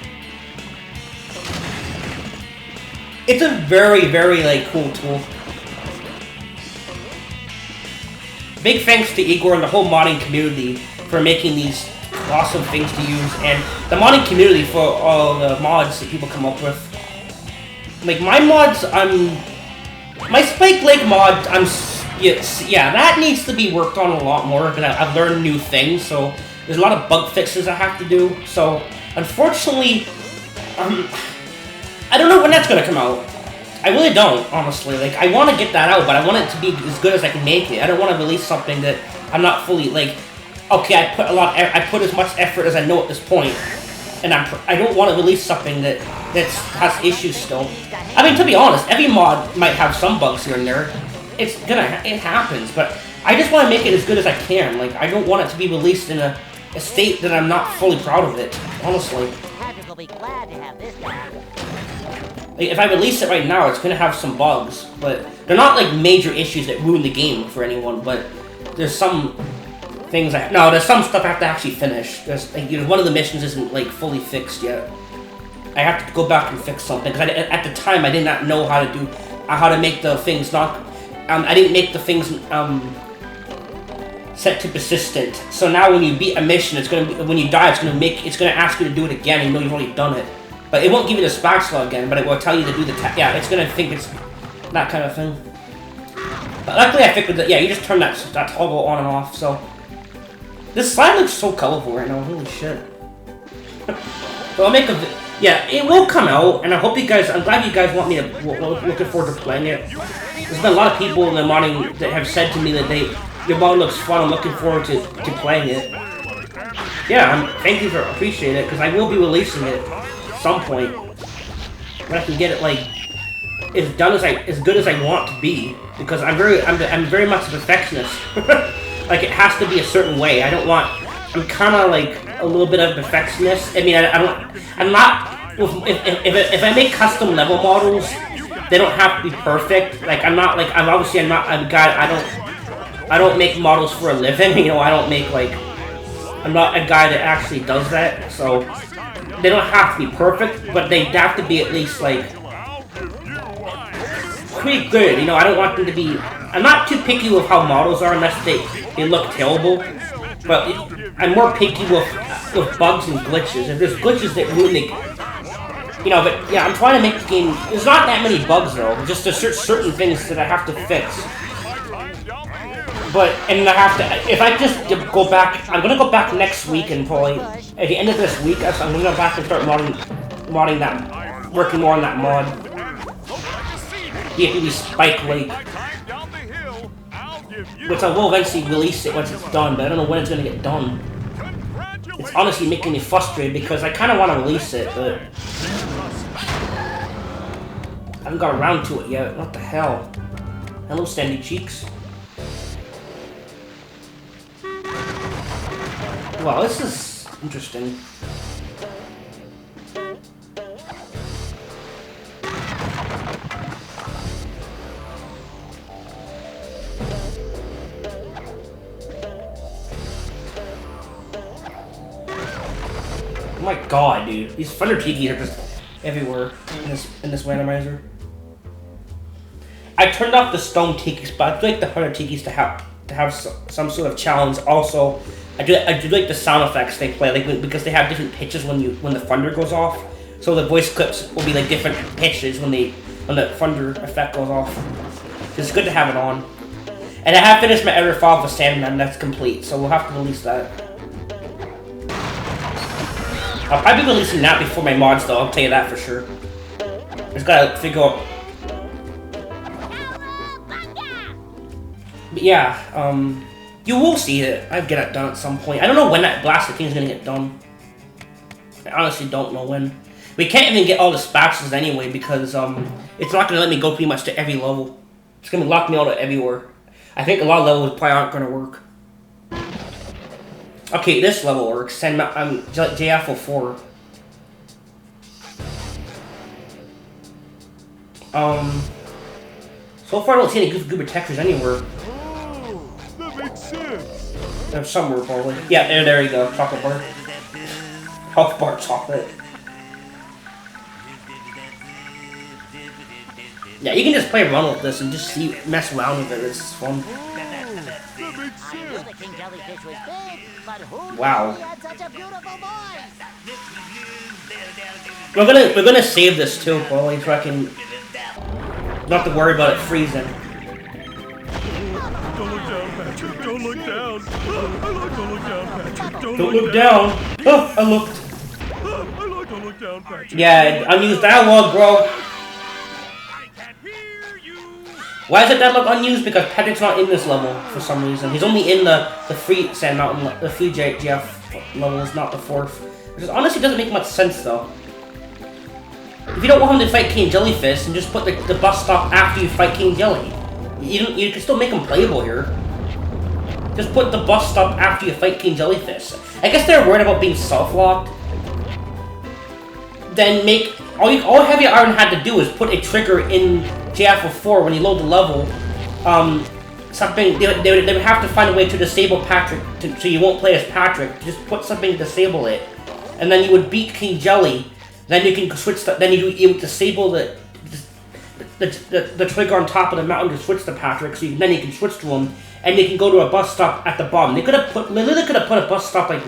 It's a very, very, like, cool tool. Big thanks to Igor and the whole modding community for making these awesome things to use, and the modding community for all the mods that people come up with. Like, my mods, my Spike Lake mod, yeah, that needs to be worked on a lot more, because I've learned new things, so there's a lot of bug fixes I have to do, so unfortunately, I don't know when that's gonna come out. I really don't, honestly. Like, I want to get that out, but I want it to be as good as I can make it. I don't want to release something that I'm not fully, like, okay, I put as much effort as I know at this point, and I don't want to release something that has issues still. I mean, to be honest, every mod might have some bugs here and there. It happens, but I just want to make it as good as I can. Like, I don't want it to be released in a state that I'm not fully proud of it, honestly. Patrick will be glad to have this back. Like, if I release it right now, it's gonna have some bugs, but they're not like major issues that ruin the game for anyone. But there's some things there's some stuff I have to actually finish. There's like, one of the missions isn't like fully fixed yet. I have to go back and fix something because at the time I did not know how to make the things not. I didn't make the things set to persistent. So now when you beat a mission, when you die, it's gonna ask you to do it again, even though you've already done it. But it won't give you the spatula again, but it will tell you to do the it's gonna think it's that kind of thing. But luckily I figured that, you just turn that toggle on and off, so. This slide looks so colorful right now, holy shit. So I'll make it will come out, and I'm glad you guys want me to, looking forward to playing it. There's been a lot of people in the modding that have said to me that your mod looks fun, I'm looking forward to playing it. Yeah, thank you appreciate it, because I will be releasing it. Some point when I can get it like as good as I want to be, because I'm very much a perfectionist. Like, it has to be a certain way. I'm kind of like a little bit of a perfectionist. I mean, I'm not if I make custom level models, they don't have to be perfect. Like, I'm not a guy. I don't make models for a living. You know, I'm not a guy that actually does that. So they don't have to be perfect, but they have to be at least, like, pretty good, you know. I don't want them to be. I'm not too picky with how models are unless they look terrible, but I'm more picky with bugs and glitches. If there's glitches that ruin the, you know, but yeah, I'm trying to make the game. There's not that many bugs though. Just there's certain things that I have to fix. But, and I have to, if I just go back, I'm gonna go back next week and probably, at the end of this week, I'm gonna go back and start modding that, working more on that mod. bfbb Spike Lake. Which I will eventually release it once it's done, but I don't know when it's gonna get done. It's honestly making me frustrated because I kinda wanna release it, but I haven't got around to it yet. What the hell? Hello, Sandy Cheeks. Wow, this is interesting. Oh my god, dude. These Thunder Tikis are just everywhere in this randomizer. I turned off the Stone Tikis, but I'd like the Thunder Tikis to have some sort of challenge. Also, I do like the sound effects they play, like, because they have different pitches when the thunder goes off. So the voice clips will be like different pitches when the thunder effect goes off. It's good to have it on. And I have finished my other file for Sandman, that's complete, so we'll have to release that. I'll probably be releasing that before my mods though, I'll tell you that for sure. Just gotta figure out. But yeah, you will see it. I'll get it done at some point. I don't know when that blasted thing is gonna get done. I honestly don't know when. We can't even get all the spatulas anyway because it's not gonna let me go pretty much to every level. It's gonna lock me out of everywhere. I think a lot of levels probably aren't gonna work. Okay, this level works. Send JF04. So far I don't see any goober textures anywhere. Oh, that makes sense. There's somewhere probably. Yeah, there you go. Chocolate bar. Health bar chocolate. Yeah, you can just play around with this and just mess around with it. It's fun. Wow. We're gonna save this too, probably, so I can not to worry about it freezing. Don't look down, Patrick. Don't look down. Don't look down, Patrick. Don't look down. Oh, I looked. Don't look down, Patrick. Yeah, unused dialogue, bro. Why is it that look unused? Because Patrick's not in this level for some reason. He's only in the free Sand Mountain, the free JF levels, not the fourth. Which honestly doesn't make much sense though. If you don't want him to fight King Jellyfish, and just put the bus stop after you fight King Jelly. You can still make him playable here. Just put the bus stop after you fight King Jellyfish. I guess they're worried about being self-locked. Then all Heavy Iron had to do is put a trigger in JF04 when you load the level. Something they would have to find a way to disable Patrick, so you won't play as Patrick. Just put something to disable it, and then you would beat King Jelly. Then you can switch. Then you would disable the trigger on top of the mountain to switch to Patrick. So then you can switch to him, and you can go to a bus stop at the bottom. They literally could have put a bus stop like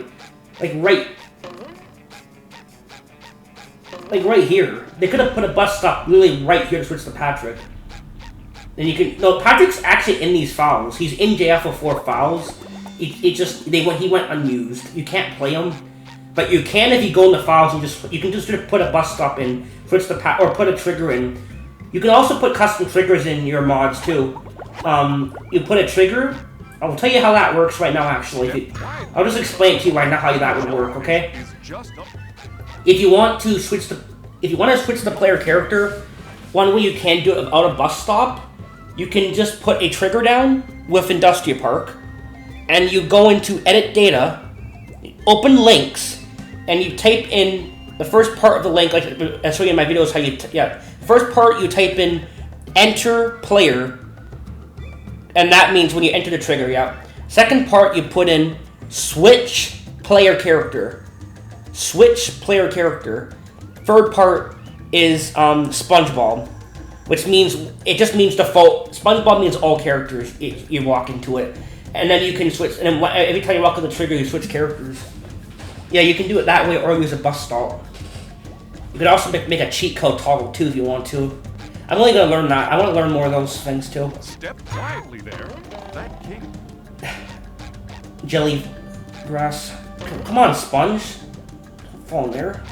right here. They could have put a bus stop literally right here to switch to Patrick. Then you can. No, Patrick's actually in these files. He's in JF04 files. He went unused. You can't play him, but you can if you go in the files and you can just put a bus stop in, switch the or put a trigger in. You can also put custom triggers in your mods too. You put a trigger. I'll tell you how that works right now. Actually, I'll just explain it to you right now how that would work. Okay. If you want to switch the player character, one way you can do it without a bus stop, you can just put a trigger down with Industria Park, and you go into Edit Data, open Links, and you type in the first part of the link, like I show you in my videos how first part you type in Enter Player, and that means when you enter the trigger, Second part you put in Switch Player Character. Switch player character. Third part is SpongeBob, which means it just means default. SpongeBob means all characters. You walk into it, and then you can switch. And then every time you walk on the trigger, you switch characters. Yeah, you can do it that way, or use a bus stop. You could also make a cheat code toggle too if you want to. I'm only gonna learn that. I want to learn more of those things too. Step quietly there. That king. Jelly grass. Come on, Sponge. Fall in there.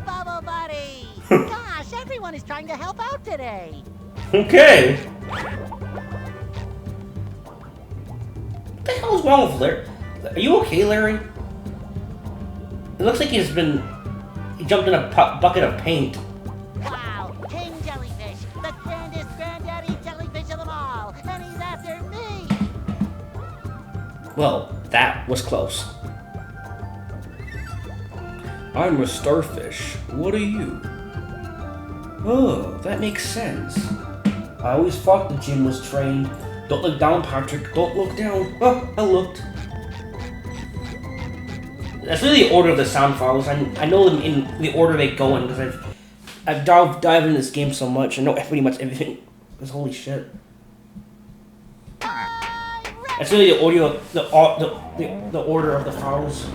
Bubble Buddy! Gosh, everyone is trying to help out today. Okay. What the hell is wrong with Larry? Are you okay, Larry? It looks like he jumped in a bucket of paint. Wow, King Jellyfish, the grandest granddaddy jellyfish of them all, and he's after me! Well, that was close. I'm a starfish. What are you? Oh, that makes sense. I always thought the gym was trained. Don't look down, Patrick. Don't look down. Oh, I looked. That's really the order of the sound files. I know them in the order they go in because I've dived into this game so much. I know pretty much everything. Because holy shit. That's really the audio, the order of the files.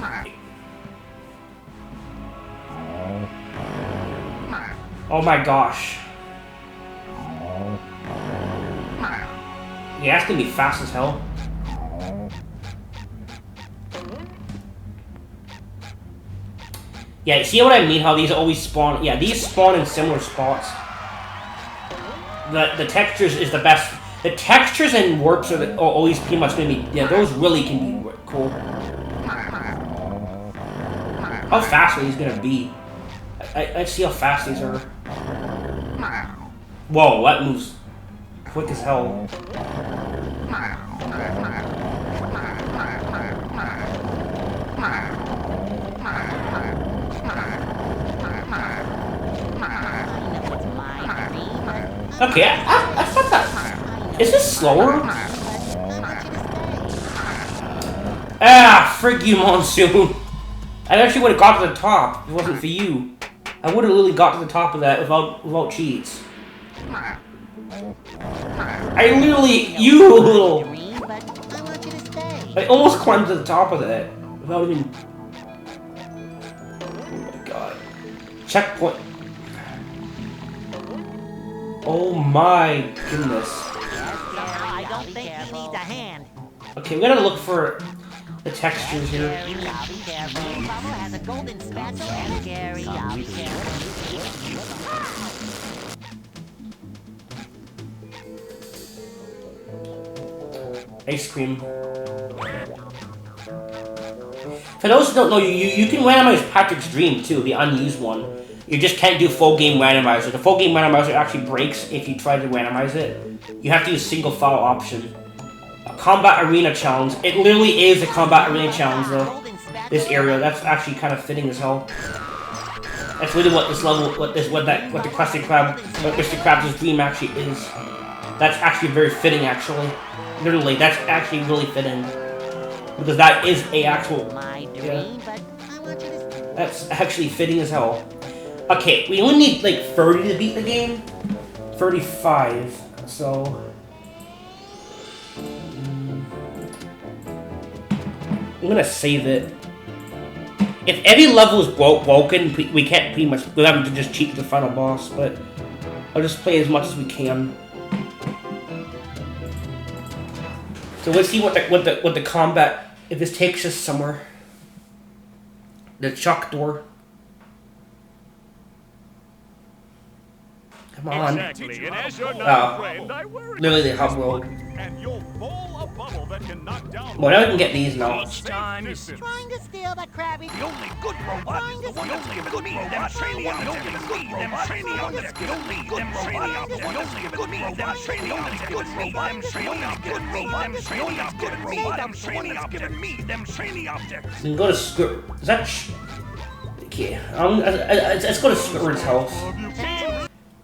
Oh my gosh. Yeah, that's gonna be fast as hell. Yeah, see what I mean? How these always spawn? Yeah, these spawn in similar spots. The textures is the best. The textures and warps are always pretty much gonna be. Yeah, those really can be cool. How fast are these gonna be? Let's see how fast these are. Whoa, that moves quick as hell. Okay, I thought that. Is this slower? Ah, frig you, Monsoon. I actually would have got to the top if it wasn't for you. I would have literally got to the top of that without cheats. I literally, you little. I almost climbed to the top of that without even. Oh my god. Checkpoint. Oh my goodness. I don't think he needs a hand. Okay, we gotta look for the textures here. Be careful. Bubble has a golden spatula and Gary. I'll be careful. Ice cream. For those who don't know, you can randomize Patrick's Dream too, the unused one. You just can't do full game randomizer. The full game randomizer actually breaks if you try to randomize it. You have to use single file option. A combat arena challenge. It literally is a combat arena challenge though. This area, that's actually kind of fitting as hell. That's really what this level, what the Krusty Krab, what Mr. Krabs' Dream actually is. That's actually very fitting actually. Literally, that's actually really fitting. Because that is a actual, yeah. That's actually fitting as hell. Okay, we only need like 30 to beat the game. 35, so. I'm gonna save it. If every level is broken, we can't pretty much, we'll have to just cheat the final boss, but I'll just play as much as we can. So let's see what the combat, if this takes us somewhere. The Chuck door. Come on. Exactly, and as you're not a friend, I worry. Literally the hub world. And you'll bowl a bubble that can knock down. Well, now we can get these now. Each time you see. Trying to steal the Krabby. The only good robot is the one that's given me them training objectives. The only them training objectives. The only them training objectives. The only good them training objectives. Good robot, them training objectives. Good robot, them training objectives. Good robot, them training objectives. Me, them training objectives. We can go to Skirt. Is that? Okay. Let's go to Skirt's house.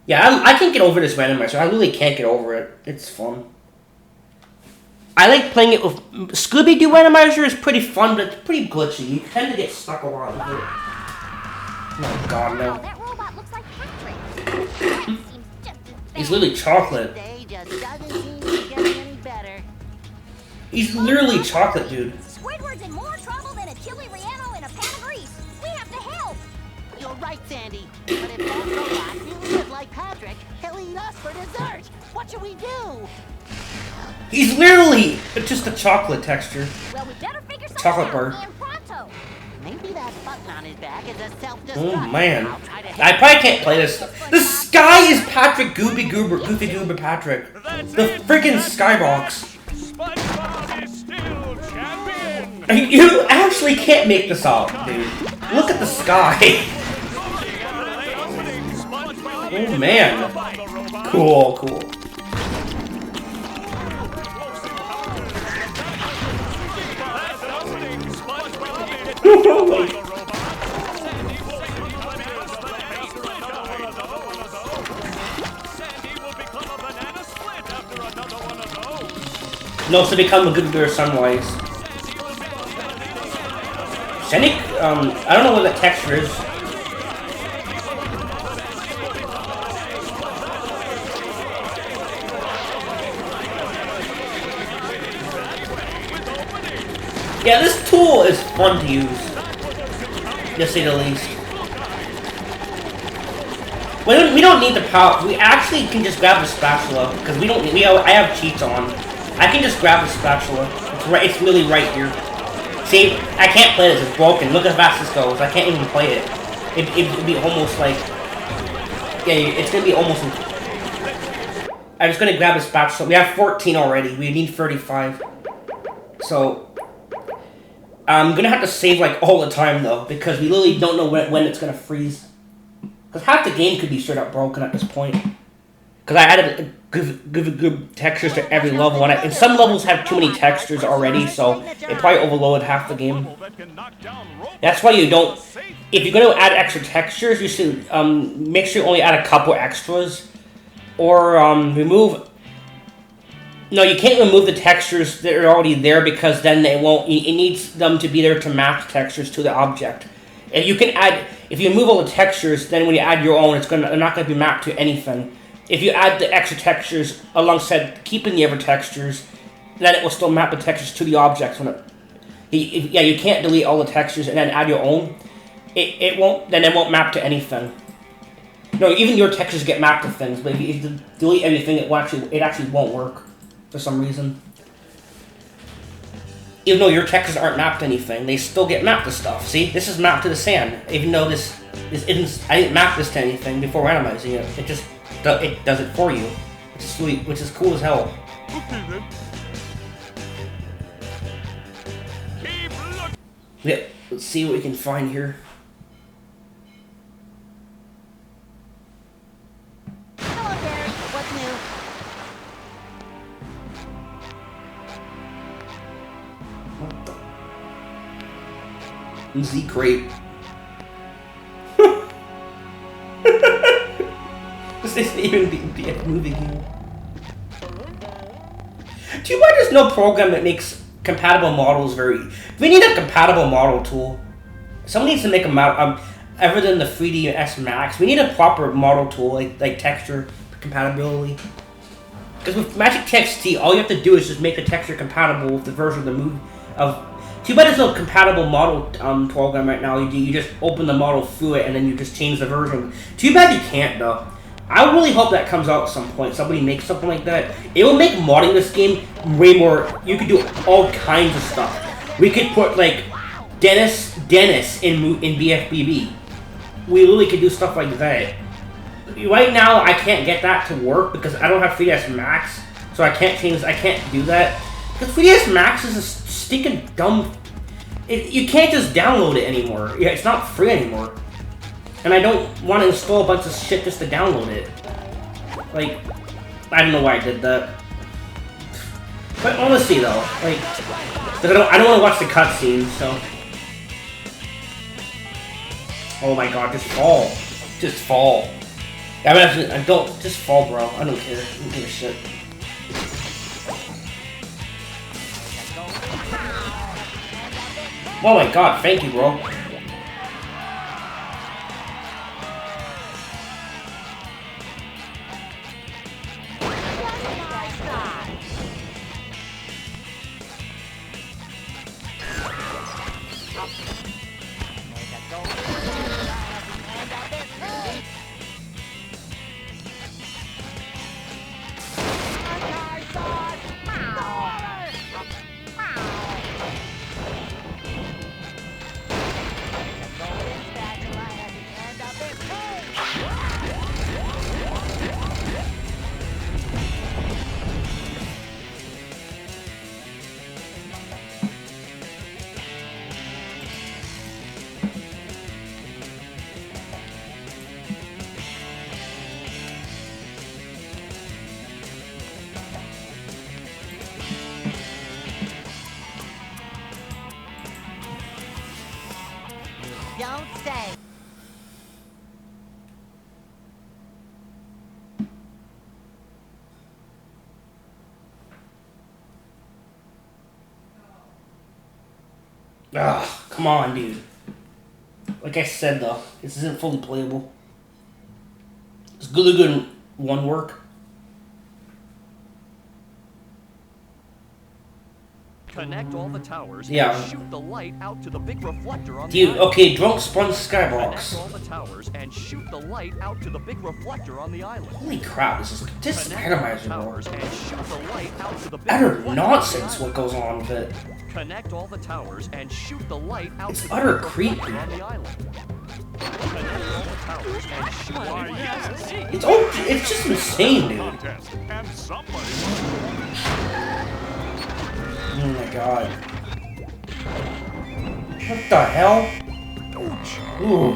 Yeah, I can't get over this randomizer. I really can't get over it. It's fun. I like playing it with Scooby-Doo randomizer is pretty fun, but it's pretty glitchy. You tend to get stuck a lot with it. Oh god, no. That robot looks like Patrick. He's literally chocolate. Day just doesn't seem to be getting any better. He's literally chocolate, dude. Squidward's in more trouble than a chili relleno in a pan of grease. We have to help. You're right, Sandy. But if that robot really is like Patrick, he'll eat us for dessert. What should we do? He's literally just a chocolate texture. Well, we better figure something Chocolate out. bar. And pronto. Maybe that button on his back is a self-destruct. Oh man, I'll try to I probably can't play this. The sky is Patrick Goofy Goober Patrick. The freaking skybox. SpongeBob is still champion. You actually can't make this up, dude. Look at the sky. Oh man. Cool. No, so become a good girl sunrise. Sandy, I don't know what that texture is. Yeah, this tool is fun to use, to say the least. We don't need the power. We actually can just grab the spatula because we don't. I have cheats on. I can just grab the spatula. It's right. It's really right here. See, I can't play this. It's broken. Look how fast this goes. I can't even play it. It'd be almost like. Yeah, it's gonna be almost. I'm just gonna grab the spatula. We have 14 already. We need 35. So I'm gonna have to save like all the time though because we literally don't know when it's gonna freeze. Because half the game could be straight up broken at this point. Because I added good textures to every level, and some levels have too many textures already, so it probably overloaded half the game. That's why you don't... If you're going to add extra textures, you should make sure you only add a couple extras. Or remove... No, you can't remove the textures that are already there because then they won't... It needs them to be there to match textures to the object. And you can add... If you remove all the textures, then when you add your own, they're not going to be mapped to anything. If you add the extra textures alongside keeping the other textures, then it will still map the textures to the objects. Yeah, you can't delete all the textures and then add your own. It won't. Then it won't map to anything. No, even your textures get mapped to things, but if you delete anything, it actually won't work for some reason. Even though your textures aren't mapped to anything, they still get mapped to stuff. See, this is mapped to the sand. Even though this isn't, I didn't map this to anything before randomizing it. It does it for you, which is sweet, which is cool as hell. Okay then. Keep looking. Yep. Let's see what we can find here. Hello, Gary. What's new? Z Crate. This isn't even be a movie game. Too bad there's no program that makes compatible models We need a compatible model tool. Someone needs to make a model, other than the 3ds Max, we need a proper model tool, like texture compatibility. Because with Magic TXT, all you have to do is just make the texture compatible with the version of the movie. Too bad there's no compatible model program right now. You just open the model through it and then you just change the version. Too bad you can't though. I really hope that comes out at some point. Somebody makes something like that. It will make modding this game way more. You could do all kinds of stuff. We could put like Dennis in bfbb. We literally could do stuff like that. Right now, I can't get that to work because I don't have 3ds Max, so I can't do that. Because 3ds Max is a stinking dumb... You can't just download it anymore. Yeah, it's not free anymore. And I don't want to install a bunch of shit just to download it. Like, I don't know why I did that. But honestly though, like, I don't want to watch the cutscenes, so... Oh my god, just fall. Just fall. I don't, just fall, bro. I don't care. I don't give a shit. Oh my god, thank you, bro. Don't say. Ugh, come on, dude. Like I said, though, this isn't fully playable. It's good in one work. Connect all the towers Yeah. and shoot the light out to the big reflector on Dude, the island. okay, drunk sponge Connect skybox. all the towers and shoot the light out to the big reflector on the island. Holy crap, this is Connect all the randomizer, bro. towers and shoot the light out to the big Utter reflector on the nonsense what island. goes on with it. Connect all the towers and shoot the light out It's to the utter big creepy. reflector on the island. Connect all the towers and shoot the Why, light. yes. It's just insane, dude. Contest, and somebody. Oh my god. What the hell? Ooh.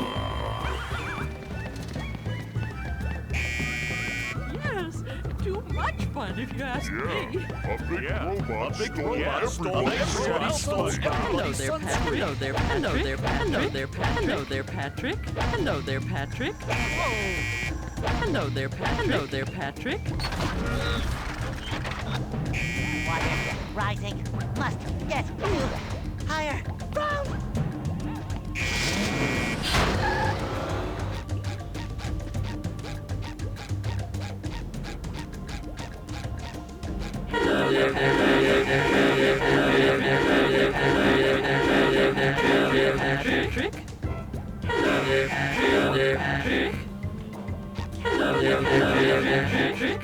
Yes, too much fun if you ask me. A big robot stole everybody's SpongeBob. Hello there, Patrick. Hello there, Hello there, Hello there, Hello there, Patrick. Hello there, Patrick. Hello there, Patrick. Hello there, Patrick. Water rising. Must get you higher. Ground. Patrick. Hello there, Patrick. Hello there, Patrick.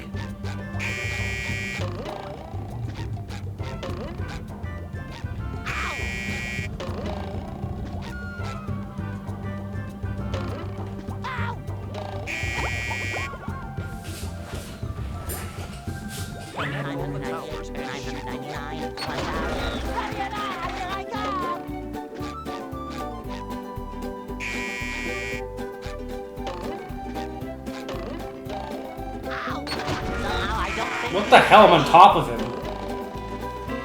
Connect all the towers and shoot 999, 1,000. Here I come. Ow. Somehow I don't think What the hell? I'm on top of him.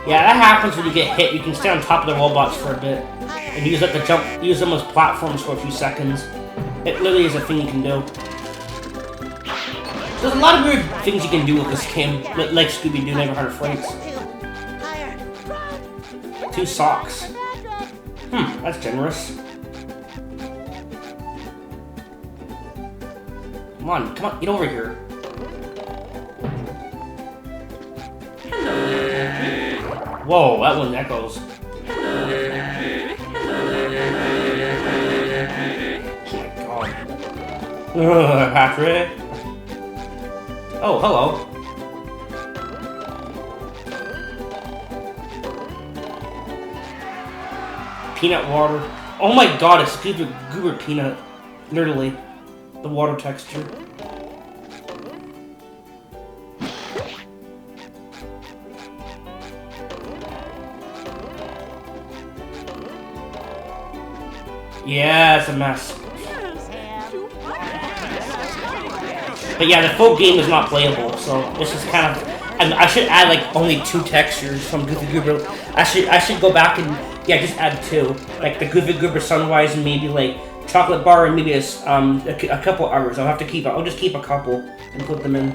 Yeah, that happens when you get hit. You can stay on top of the robots for a bit. And use like the jump, use them as platforms for a few seconds. It literally is a thing you can do. There's a lot of weird things you can do with this game, like Scooby-Doo Neighborhood Frights. higher. 2 socks. That's generous. Come on, get over here. Whoa, that one echoes. Oh my god. Ugh, Patrick. Oh, hello. Peanut water. Oh my god, it's goober peanut. Literally. The water texture. Yeah, it's a mess. Yes, too much. But yeah, the full game is not playable, so this is kind of. And I should add like only 2 textures from Goofy Goober. I should go back and just add 2, like the Goofy Goober Sunrise and maybe like chocolate bar and maybe a couple others. I'll just keep a couple and put them in.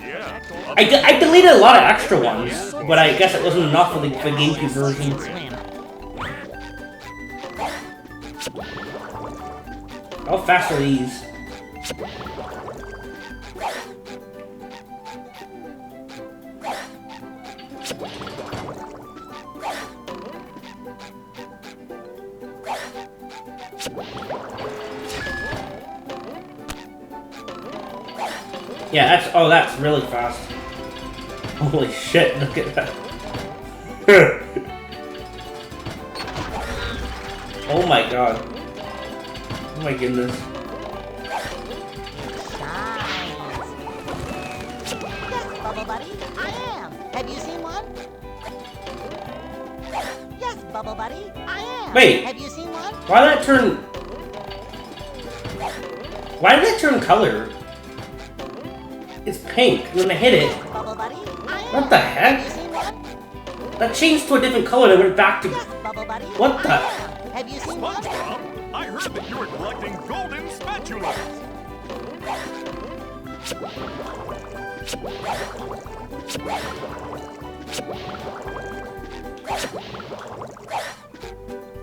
Yeah. I deleted a lot of extra ones, but I guess it wasn't enough for the GameCube version. Swim. How fast are these? Yeah, that's really fast. Holy shit, look at that. Oh my god. Oh my goodness. Yes, Bubble Buddy, I am. Have you seen one? Yes, Bubble Buddy, I am. Wait. Have you seen one? Why did that turn color? It's pink when I hit it. Bubble Buddy, I am. What the heck? Have you seen one? That changed to a different color and went back to. Yes, Bubble Buddy. What the- I am. Have you seen one? SpongeBob, I heard that you were collecting golden spatulas.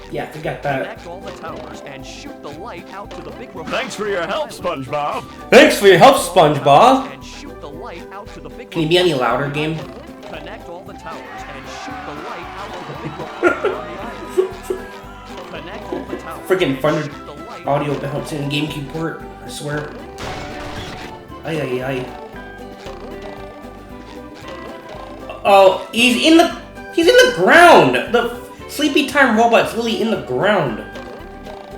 Yeah, forget that. Connect all the towers and shoot the light out to the big reflector. Thanks for your help, SpongeBob. Thanks for your help, SpongeBob. And shoot the light out to the big Can you be any louder, game? Connect all the towers and shoot the light out to the big reflector on the island. Connect all the towers. Freaking and thunder shoot the light audio bouncing in GameCube port, I swear. Ay ay ay. Oh, he's in the ground! The Sleepy Time robot's really in the ground.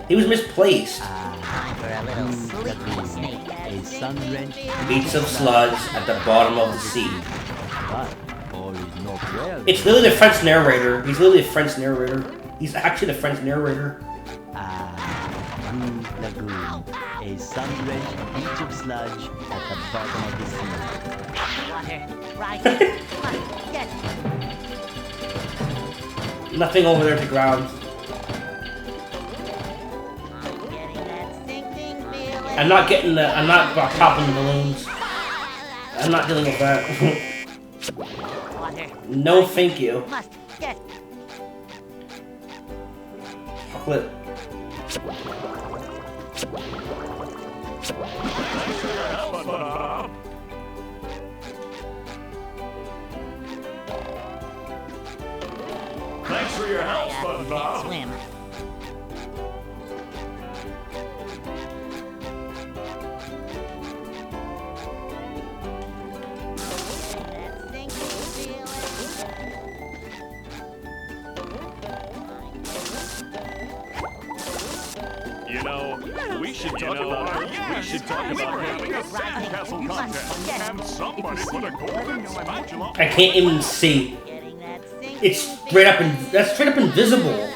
He was misplaced. Time for a little sleepy snake. A sun-drenched Beats of sludge at the bottom of the sea. but all is not well. It's literally the French narrator. He's literally the French narrator. He's actually the French narrator. Blue Lagoon. A sun-drenched beach of sludge at the bottom of the sea. Water, right here. Come on, get it. Nothing over there to ground. I'm getting that sinking feeling. I'm not popping the balloons. I'm not dealing with that. Water, No, thank you. must get it. Chocolate. Thanks for your help, I can't SpongeBob. swim. That sinking You know, we should talk about having a sandcastle contest, and somebody put a golden spatula. I can't even see. Getting that sinking It's straight up that's straight up invisible.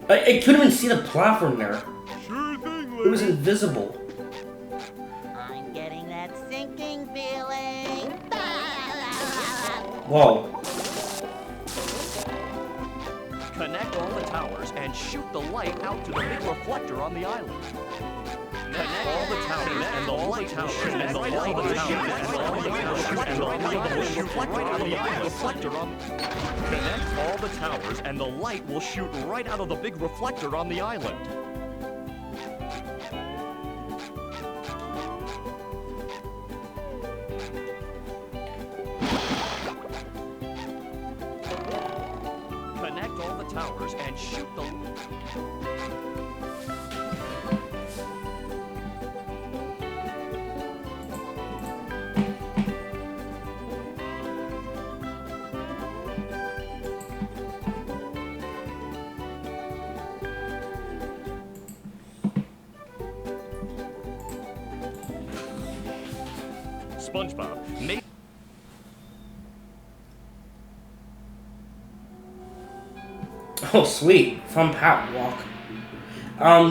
I couldn't even see the platform there. Sure thing, It was invisible. I'm getting that sinking feeling. Whoa. Connect all the towers and shoot the light out to the big reflector on the island. Connect all the towers and the light will shoot and the light will shoot right out of the big reflector on. Connect all the towers and the light will shoot right out of the big reflector on the island. Connect all the towers and shoot the. SpongeBob, make. Oh, sweet. From Pat Walk.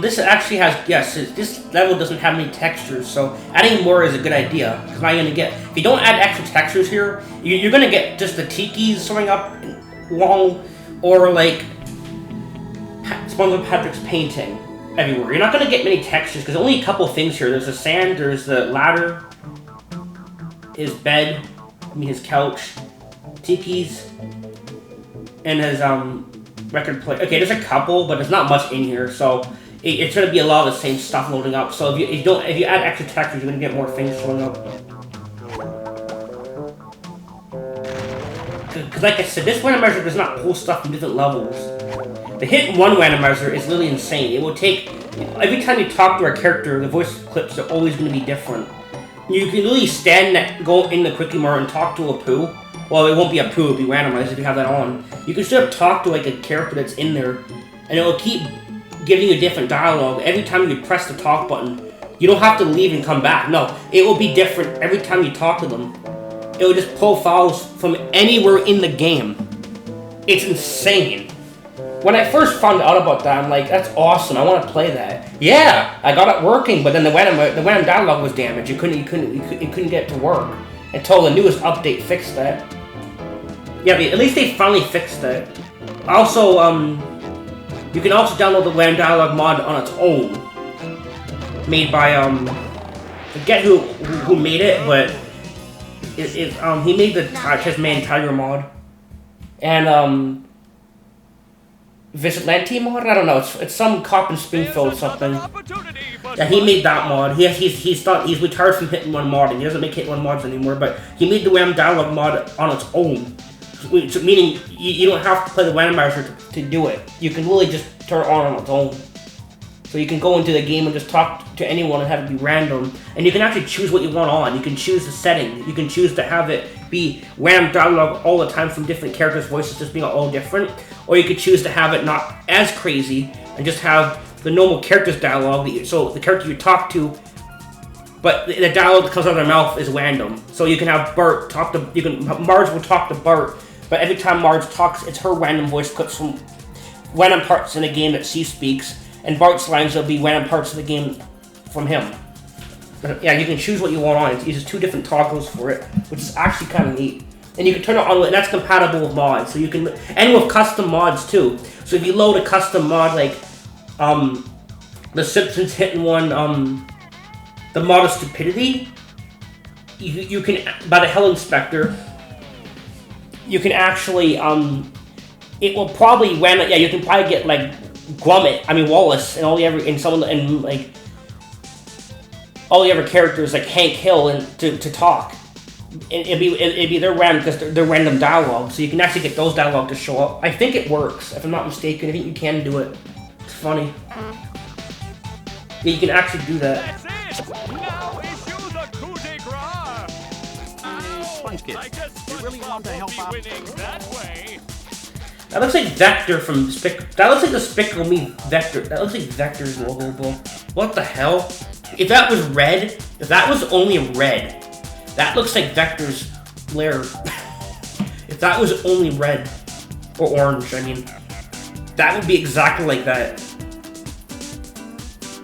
This actually has, yes, this level doesn't have any textures, so adding more is a good idea. Because now you're going to get, if you don't add extra textures here, you're going to get just the tikis showing up long, or like SpongeBob Patrick's painting everywhere. You're not going to get many textures, because only a couple things here. There's the sand, there's the ladder, his bed, his couch, tikis, and his, record player. Okay, there's a couple, but there's not much in here, so it's going to be a lot of the same stuff loading up. So if you add extra textures, you're going to get more things showing up. Because like I said, this randomizer does not pull stuff from different levels. The hit one randomizer is really insane. It will take, every time you talk to a character, the voice clips are always going to be different. You can literally go in the Quickie Mart and talk to a poo. Well, it won't be a poo, it'll be randomized if you have that on. You can still talk to like a character that's in there, and it will keep giving you different dialogue every time you press the talk button. You don't have to leave and come back. No, it will be different every time you talk to them. It will just pull files from anywhere in the game. It's insane. When I first found out about that, I'm like, that's awesome, I want to play that. Yeah, I got it working, but then the random dialogue was damaged. You couldn't get it to work until the newest update fixed that. Yeah, but at least they finally fixed that. Also, you can also download the random dialogue mod on its own, made by forget who made it, but he made the Tasmanian Tiger mod, and Vigilante mod. I don't know. It's some cop in Springfield or something. Yeah, he made that mod. He's retired from Hit and Run modding. He doesn't make Hit and Run mods anymore, but he made the random dialogue mod on its own. So meaning you don't have to play the randomizer to do it. You can really just turn it on its own. So you can go into the game and just talk to anyone and have it be random. And you can actually choose what you want on. You can choose the setting. You can choose to have it be random dialogue all the time from different characters' voices just being all different. Or you could choose to have it not as crazy and just have the normal character's dialogue. So the character you talk to, but the dialogue that comes out of their mouth is random. So you can have Bart talk to, Marge will talk to Bart, but every time Marge talks, it's her random voice cuts from random parts in the game that she speaks. And Bart's lines will be random parts of the game from him. Yeah, you can choose what you want on. It uses 2 different toggles for it, which is actually kind of neat. And you can turn it on, and that's compatible with mods. So you can, and with custom mods too. So if you load a custom mod like The Simpsons hitting one, the mod of stupidity, you can, by the Hell Inspector, you can actually it will probably random. Yeah, you can probably get like Wallace, and all the other characters like Hank Hill and to talk. It'd be their random because they're random dialogue, so you can actually get those dialogue to show up. I think it works, if I'm not mistaken. I think you can do it. It's funny. Yeah, you can actually do that. That's it! Now issue the coup de grace! Spunk it. I guess You really want to help out? winning that way. That looks like Vector from That looks like the Despicable Me Vector. That looks like Vector's logo. What the hell? If that was red, if that was only red, that looks like Vector's lair. If that was only red, or orange, I mean, that would be exactly like that.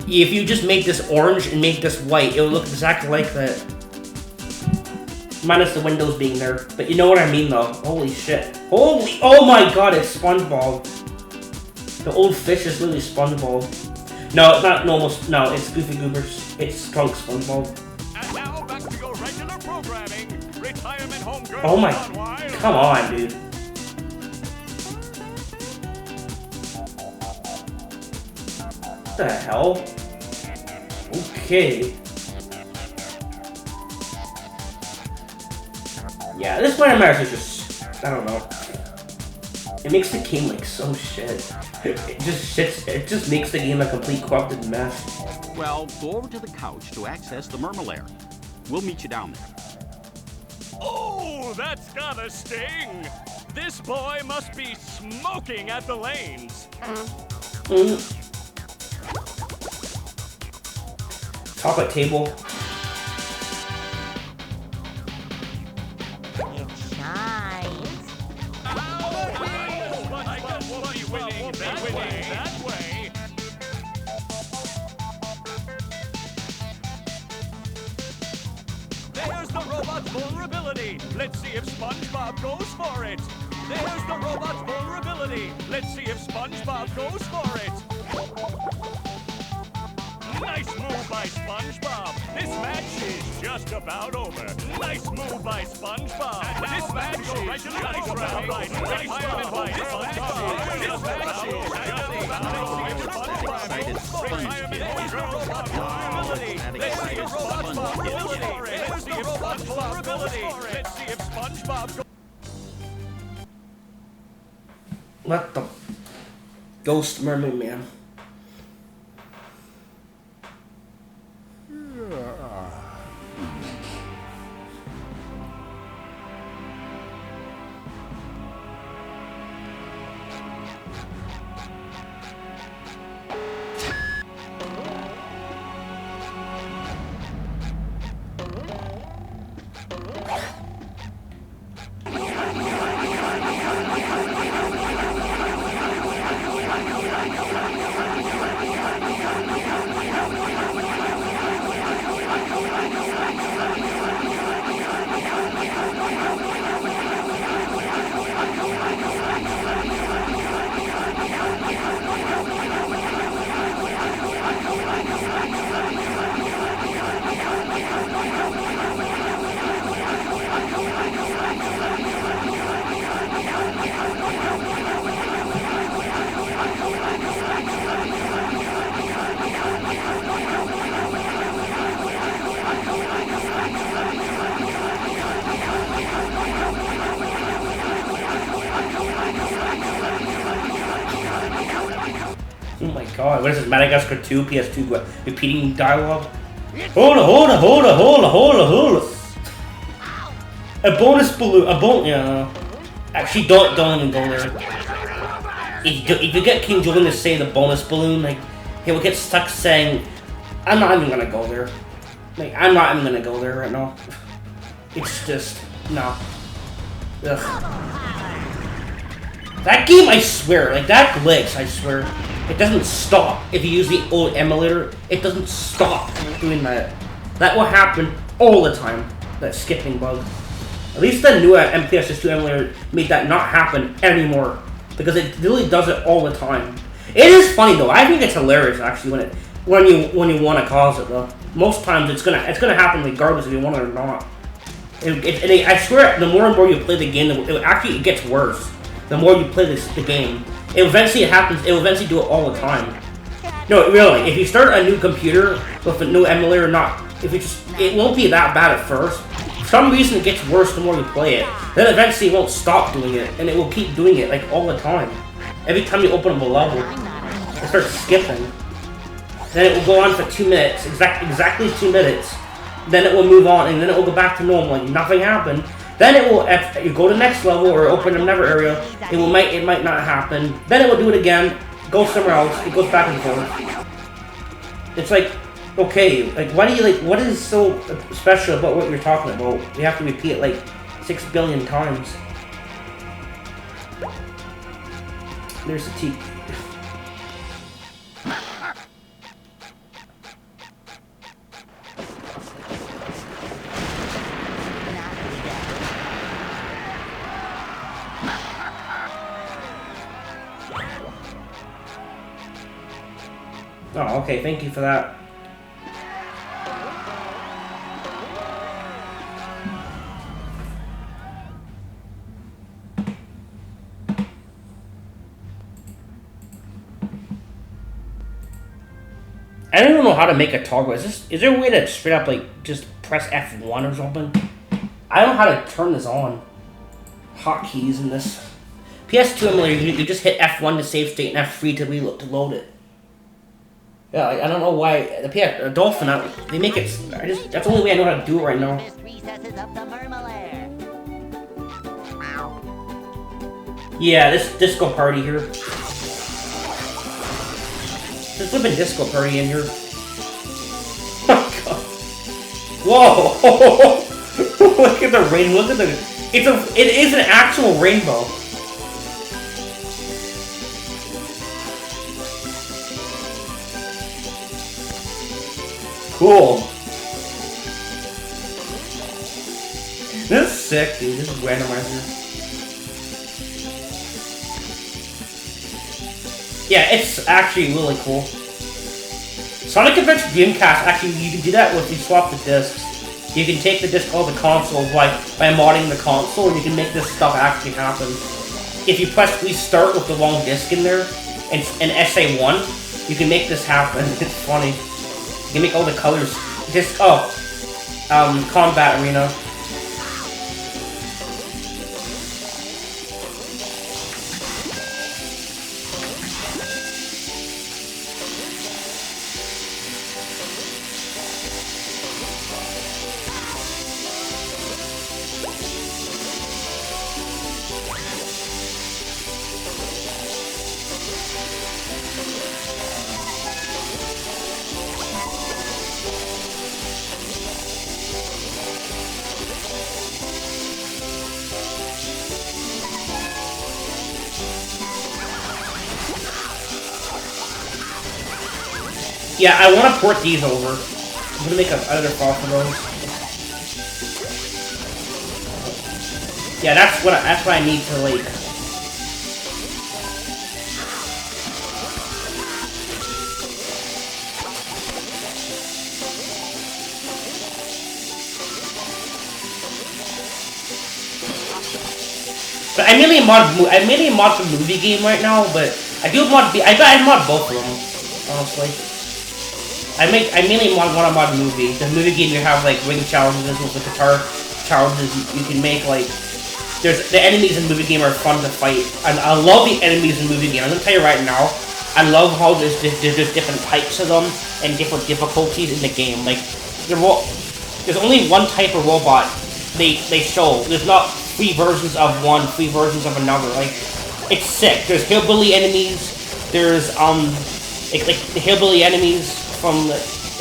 If you just made this orange and made this white, it would look exactly like that. Minus the windows being there. But you know what I mean, though. Holy shit. Oh my god, it's SpongeBob. The old fish is literally SpongeBob. No, it's not normal. No, it's Goofy Goobers. It's Trunk SpongeBob. And now back to your regular programming. Retirement home girl. Oh my. Come on, dude. What the hell? Okay. Yeah, this randomizer is just, I don't know. It makes the game like so shit. It just makes the game a complete corrupted mess. Well, go over to the couch to access the Murmur. We'll meet you down there. Oh, that's gotta sting. This boy must be smoking at the lanes. Chocolate table. It shines. I guess we'll be winning that way. There's the robot's vulnerability. Let's see if SpongeBob goes for it. There's the robot's vulnerability. Let's see if SpongeBob goes for it. Nice move by SpongeBob. This match is just about over. Nice move by SpongeBob. This match is just about over. Nice move by SpongeBob. This match is just about over. Let's see if SpongeBob goes for it. Let's see if SpongeBob goes for it. Let's see if SpongeBob goes. What the? Ghost Mermaid Man. god, what is this, Madagascar 2, PS2, what, repeating dialogue? Hold on. A bonus balloon, yeah. Actually, don't even go there. If you get King Julian to say the bonus balloon, like, he will get stuck saying, I'm not even gonna go there. Like, I'm not even gonna go there right now. It's just, no. Ugh. That game, I swear, like, that glitch, I swear, it doesn't stop. If you use the old emulator, it doesn't stop doing that. That will happen all the time, that skipping bug. At least the new MPSS2 emulator made that not happen anymore, because it really does it all the time. It is funny though. I think it's hilarious actually when you want to cause it though. Most times it's gonna happen regardless if you want it or not. I swear, the more and more you play the game, it gets worse. The more you play the game, it eventually happens. It will eventually do it all the time. No, really. If you start a new computer with a new emulator, it won't be that bad at first. For some reason, it gets worse the more you play it. Then eventually, it won't stop doing it, and it will keep doing it like all the time. Every time you open up a level, it starts skipping. Then it will go on for 2 minutes, exactly 2 minutes. Then it will move on, and then it will go back to normal, like nothing happened. Then it will, if you go to the next level or open another area, it might not happen. Then it will do it again, go somewhere else. It goes back and forth. It's like, okay, like what is so special about what you're talking about? You have to repeat it like 6 billion times. There's the teeth. Oh, okay, thank you for that. I don't even know how to make a toggle. Is there a way to straight up like just press F1 or something? I don't know how to turn this on. Hotkeys in this. PS2 emulator, you just hit F1 to save state and F3 to load it. Yeah, I don't know why the Dolphin. They make it. That's the only way I know how to do it right now. Yeah, this disco party here. There's flipping disco party in here. Oh god! Whoa! Look at the rainbow. Look at the. It is an actual rainbow. Cool. This is sick, dude. This is randomizer. Yeah, it's actually really cool. Sonic Adventure Dreamcast, actually, you can do that if you swap the discs. You can take the disc off the console by modding the console, and you can make this stuff actually happen. If you press restart with the wrong disc in there, and SA1, you can make this happen. It's funny. You can make all the colors. Combat Arena. Yeah, I want to port these over. I'm gonna make another file for those. Yeah, that's what I need to like. But I mainly mod the movie game right now, but I mod both of them, honestly. I mainly want to mod movie. The movie game you have like ring challenges with the guitar challenges. You can make like the enemies in movie game are fun to fight, and I love the enemies in movie game. I'm gonna tell you right now, I love how there's different types of them and different difficulties in the game. Like, there's only one type of robot they show. There's not 3 versions of one, 3 versions of another. Like, it's sick. There's hillbilly enemies. There's like the hillbilly enemies from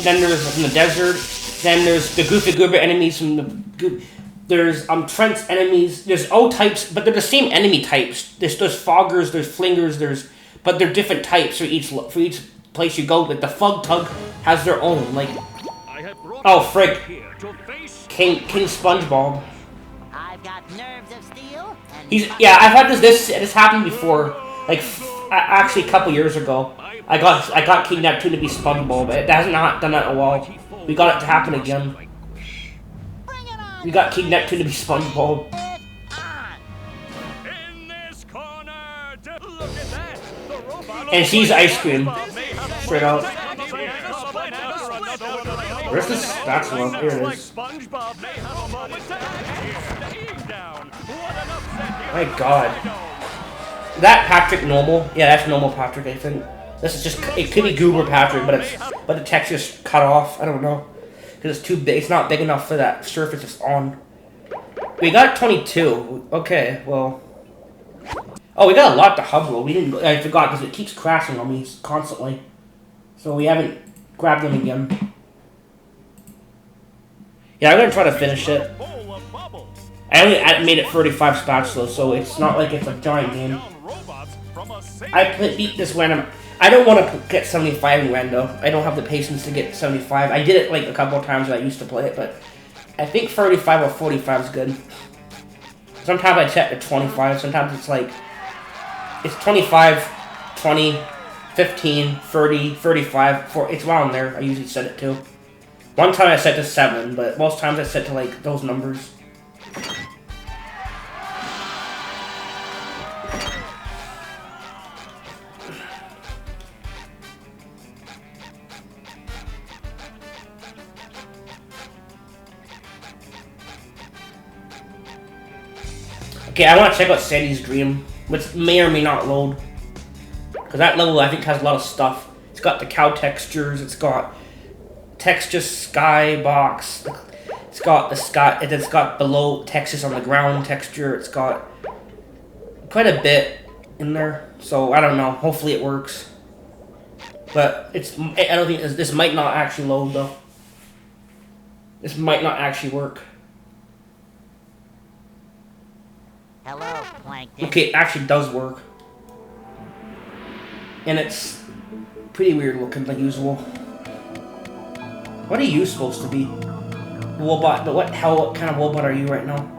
then there's from the desert. Then there's the Goofy Goober enemies from the. There's Trent's enemies. There's all types, but they're the same enemy types. There's foggers, there's flingers, but they're different types for each place you go. Like the Fug Tug has their own. Like, oh frick, King SpongeBob. I've got nerves of steel. I've had this happened before. Like actually a couple years ago, I got King Neptune to be SpongeBob. It has not done that in a while. We got it to happen again. We got King Neptune to be SpongeBob. In this corner, look at that. The robot And she's ice cream. Straight out. Where's the stats one? Here it is. SpongeBob may have a moment to act. Staying down. What an upset here. My god. That Patrick normal? Yeah, that's normal Patrick, I think. This is just, it could be Goober Patrick, but the texture's cut off. I don't know. Because it's too big. It's not big enough for that surface it's on. We got 22. Okay, well. Oh, we got a lot to hub roll. I forgot because it keeps crashing on me constantly. So we haven't grabbed them again. Yeah, I'm gonna try to finish it. I only made it 35 spatulas, so it's not like it's a giant game. I beat this random. I don't want to get 75 in rando. I don't have the patience to get 75. I did it like a couple of times when I used to play it, but I think 35 or 45 is good. Sometimes I set to 25. Sometimes it's like it's 25, 20, 15, 30, 35. It's around there. I usually set it to. One time I set to 7, but most times I set to like those numbers. Okay, I want to check out Sandy's Dream, which may or may not load. Because that level, I think, has a lot of stuff. It's got the cow textures, it's got texture sky box, it's got the sky, it's got below textures on the ground texture, it's got quite a bit in there. So, I don't know, hopefully it works. But I don't think, this might not actually load, though. This might not actually work. Hello, Plankton. Okay, it actually does work. And it's pretty weird looking, like usual. What are you supposed to be? Robot, but what kind of robot are you right now?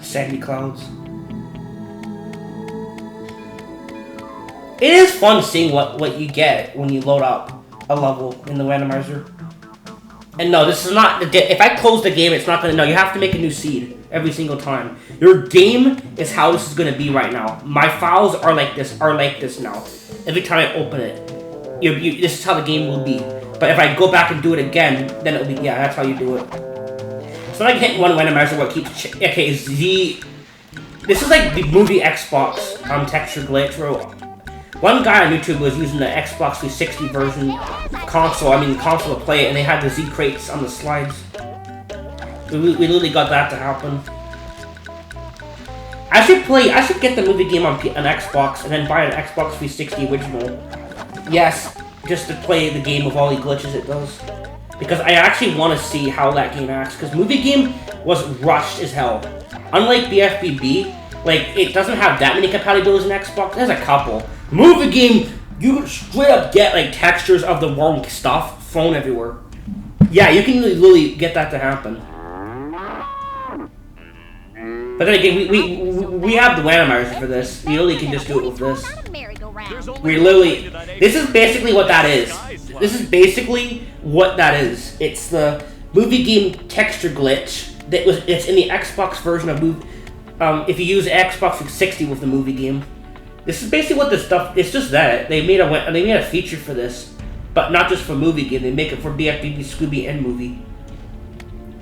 Sandy clouds. It is fun seeing what you get when you load up a level in the randomizer. And no, this is not if I close the game, it's not gonna. No, you have to make a new seed every single time. Your game is how this is gonna be right now. My files are like this now. Every time I open it, this is how the game will be. But if I go back and do it again, then it'll be that's how you do it. It's not like hitting one randomizer what keeps. Okay, this is like the movie Xbox texture glitch where one guy on YouTube was using the Xbox 360 version console to play it, and they had the Z crates on the slides. We literally got that to happen. I should get the movie game on an Xbox and then buy an Xbox 360 original. Yes, just to play the game with all the glitches it does. Because I actually want to see how that game acts, because movie game was rushed as hell. Unlike bfbb, like, it doesn't have that many compatibilities in Xbox. There's a couple. Movie game, you straight up get like textures of the wrong stuff thrown everywhere. Yeah, you can literally get that to happen. But then again, we have the randomizer for this. We literally can just do it with this. This is basically what that is. This is basically what that is. It's the movie game texture glitch it's in the Xbox version of movie. If you use Xbox 360 with the movie game. This is basically what this stuff. It's just that they made a feature for this, but not just for movie game. They make it for BFBB, Scooby, and movie.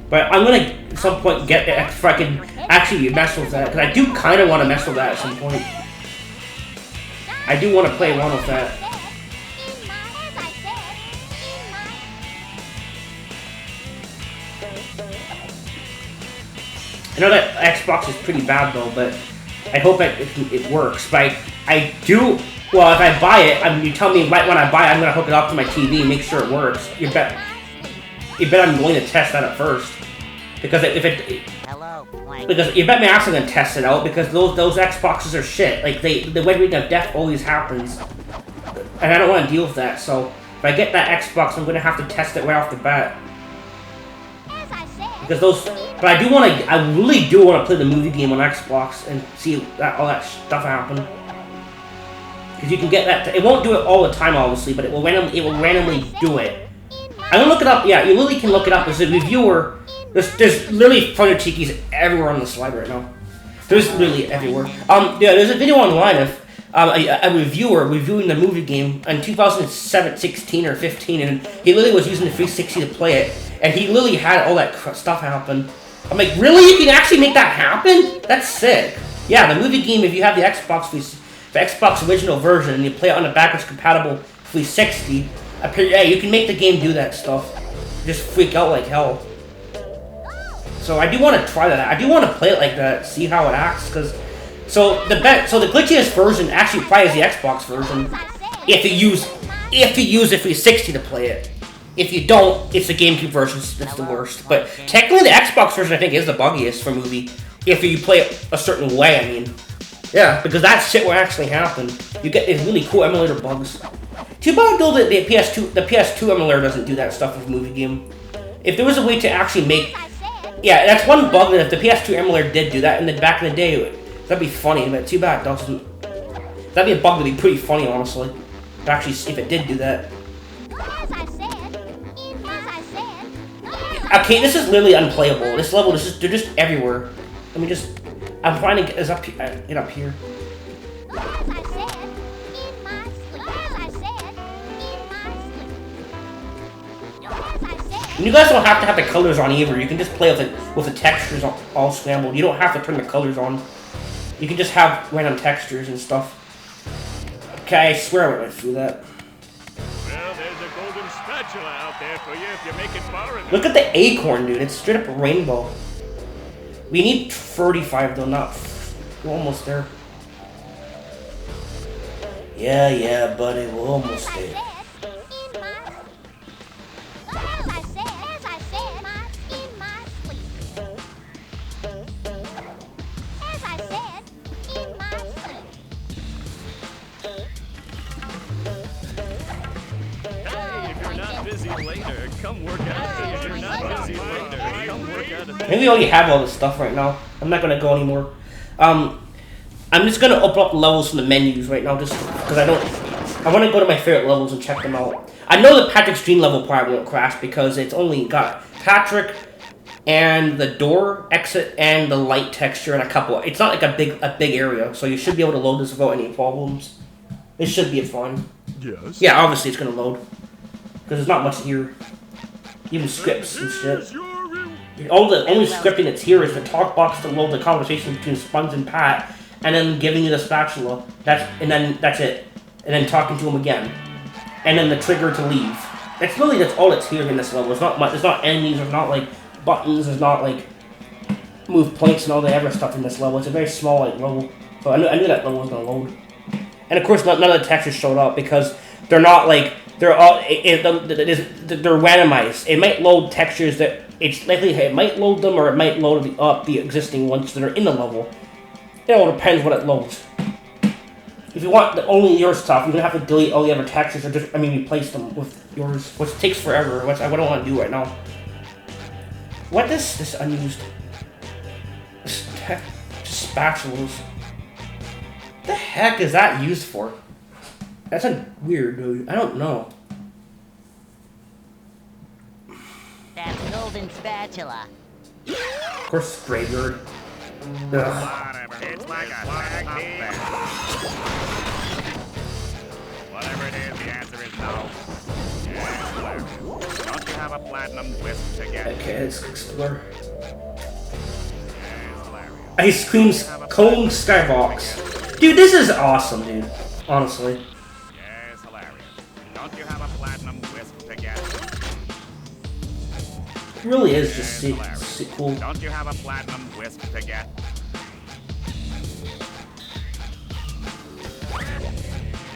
But I'm gonna at some point get if I can actually mess with that, because I do kind of want to mess with that at some point. I do want to play around with that. I know that Xbox is pretty bad though, but I hope it works. But I do. Well, if I buy it, you tell me right when I buy it, I'm gonna hook it up to my TV and make sure it works. You bet I'm going to test that at first, because because you bet me I'm actually gonna test it out, because those Xboxes are shit. Like the wedding of death always happens, and I don't want to deal with that. So if I get that Xbox, I'm gonna have to test it right off the bat. Because but I really do want to play the movie game on Xbox and see all that stuff happen. Because you can get that. It won't do it all the time, obviously, but it will randomly do it. I'm gonna look it up. Yeah, you literally can look it up as a reviewer. There's literally Thunder Cheekies everywhere on the slide right now. There's literally everywhere. Yeah, there's a video online of a reviewer reviewing the movie game in 2016 or 15, and he literally was using the 360 to play it, and he literally had all that stuff happen. I'm like, really? You can actually make that happen? That's sick. Yeah, the movie game, if you have the Xbox original version and you play it on the backwards compatible 360, yeah, you can make the game do that stuff. Just freak out like hell. So I do want to try that. I do want to play it like that, see how it acts, because so the glitchiest version actually probably is the Xbox version. If you use the 360 to play it. If you don't, it's the GameCube version that's the worst. But technically the Xbox version I think is the buggiest for movie. If you play it a certain way, I mean. Yeah, because that shit will actually happen. You get these really cool emulator bugs. Too bad though that the PS2 emulator doesn't do that stuff with movie game. If there was a way to actually make, yeah, that's one bug that if the PS2 emulator did do that, and back in the day, that'd be funny. But too bad it doesn't. That'd be a bug that'd be pretty funny, honestly. But actually, if it did do that. Okay, this is literally unplayable. This level, they're just everywhere. Let me just. I'm trying to get up here. And you guys don't have to have the colors on either. You can just play with the textures all scrambled. You don't have to turn the colors on. You can just have random textures and stuff. Okay, I swear I went through that. Well, there's a golden spatula out there for you if you make it far enough. Look at the acorn, dude. It's straight up a rainbow. We need 35 though, not. We're almost there. Yeah, buddy, we're almost there. Maybe we already have all this stuff right now. I'm not gonna go anymore. I'm just gonna open up levels from the menus right now, just because I want to go to my favorite levels and check them out. I know that Patrick's Dream level probably won't crash because it's only got Patrick and the door exit and the light texture and a couple. It's not like a big area, so you should be able to load this without any problems. It should be fun. Yes. Yeah, obviously it's gonna load because there's not much here. Even scripts and shit. The only scripting that's here is the talk box to load the conversation between Sponge and Pat, and then giving you the spatula. And then that's it. And then talking to him again, and then the trigger to leave. That's all that's here in this level. It's not much. There's not enemies. There's not like buttons. There's not like move points and all the other stuff in this level. It's a very small level. So I knew that level was gonna load. And of course, none of the textures showed up because they're not like they're randomized. It might load textures that it's likely it might load them, or it might load up the existing ones that are in the level. It all depends what it loads. If you want only your stuff, you're gonna have to delete all the other textures, or just replace them with yours, which takes forever. Which I don't want to do right now. What is this unused? Just spatulas. What the heck is that used for? That's a weird, dude. I don't know. That's a golden spatula. Of course, graveyard. It's like a tag. Whatever it is, the answer is no. Yes, don't you have a platinum wisp to get? Okay, let's explore. Ice cream cone skybox. Dude, this is awesome, dude. honestly. Yes, hilarious. Don't you have a platinum wisp to get? It really is Yes, just cool. Don't you have a platinum wisp to get?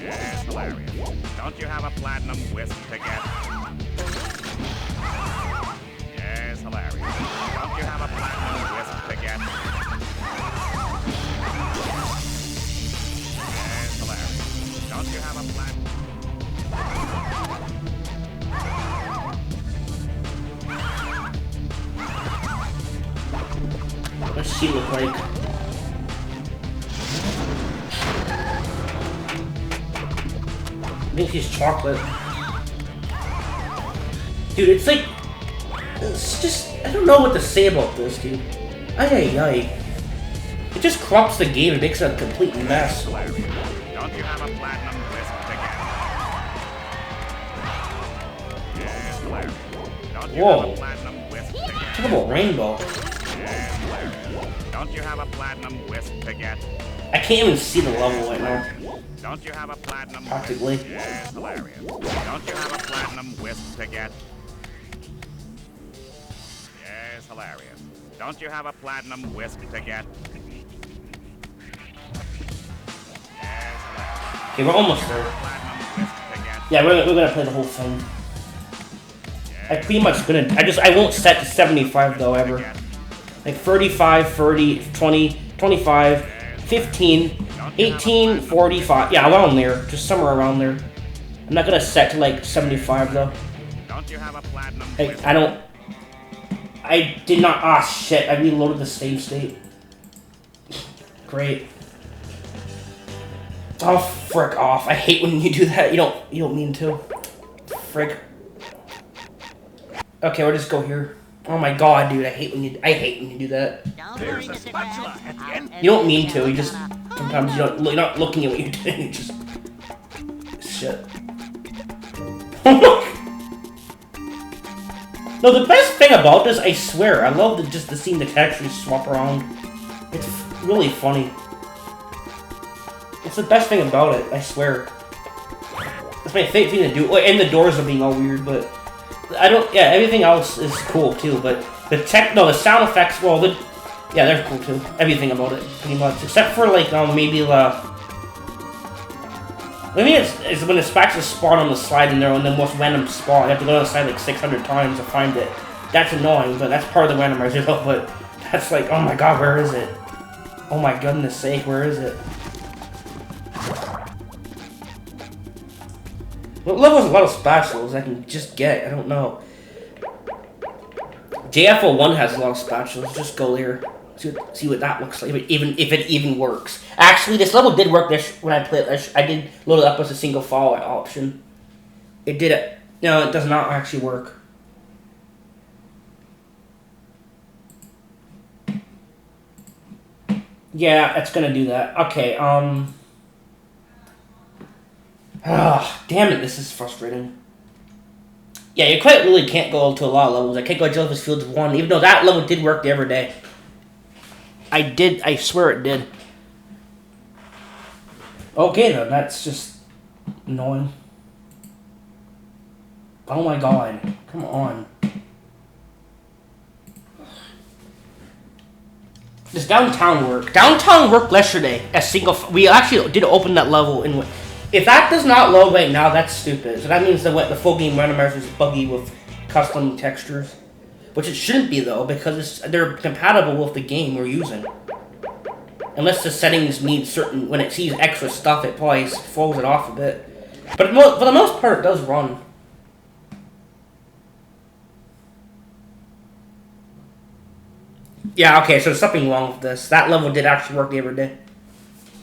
Yes, hilarious. Don't you have a platinum wisp to get? Yes, hilarious. Don't you have a platinum wisp to get? Yes, hilarious. Don't you have a platinum... What's she look like? I think she's chocolate. Dude, it's like... It's just... I don't know what to say about this, dude. Ay, ay, ay. It just corrupts the game and makes it a complete mess. Don't you have a platinum wisp to get? Yes, hilarious. Don't you have a platinum wisp to get? Talk about rainbow. Yes, hilarious. Don't you have a platinum wisp to get? I can't even see the level right now. Don't you have a platinum Practically. wisp? Yes, hilarious. Don't you have a platinum wisp to get? Yes, hilarious. Don't you have a platinum wisp to get? Yes, hilarious. Okay, we're almost there. Platinum wisp to get? Yeah, we're gonna play the whole thing. I pretty much gonna... I won't set to 75 though, ever. Like 35, 30, 20, 25, 15, 18, 45. Yeah, around there. Just somewhere around there. I'm not gonna set to like 75 though. Don't you have a platinum Like, I don't... I did not... Ah, shit. I reloaded the save state. Great. Oh, frick off. I hate when you do that. You don't mean to. Frick. Okay, we'll just go here. Oh my god, dude. I hate when you do that. There's a spatula at the end. You don't mean to. You just... Sometimes you're not looking at what you're doing. You just... Shit. No, the best thing about this, I swear, I love just seeing the textures swap around. It's really funny. It's the best thing about it, I swear. That's my favorite thing to do. And the doors are being all weird, but I don't. Yeah, everything else is cool too. But the sound effects, well, yeah, they're cool too. Everything about it, pretty much, except for like maybe maybe it's when the spatulas spawn on the slide and they're on the most random spot. You have to go on the slide like 600 times to find it. That's annoying, but that's part of the randomizer. But that's like, oh my god, where is it? Oh my goodness sake, where is it? What level's a lot of spatulas I can just get? I don't know. JFO1 has a lot of spatulas. Just go there. See what that looks like, if it even works. Actually, this level did work when I played it. I did load it up as a single file option. It did it. No, it does not actually work. Yeah, it's gonna do that. Okay, damn it, this is frustrating. Yeah, you quite really can't go to a lot of levels. I can't go to Jellyfish Fields 1, even though that level did work the other day. I swear it did. Okay then, that's just annoying. Oh my god, come on. Does downtown work? Downtown worked yesterday as we actually did open that level in. If that does not load right now, that's stupid. So that means the full game randomizer is buggy with custom textures. Which it shouldn't be though, because they're compatible with the game we're using. Unless the settings need certain, when it sees extra stuff, it probably throws it off a bit. But for the most part, it does run. Yeah, okay, so there's something wrong with this. That level did actually work the other day.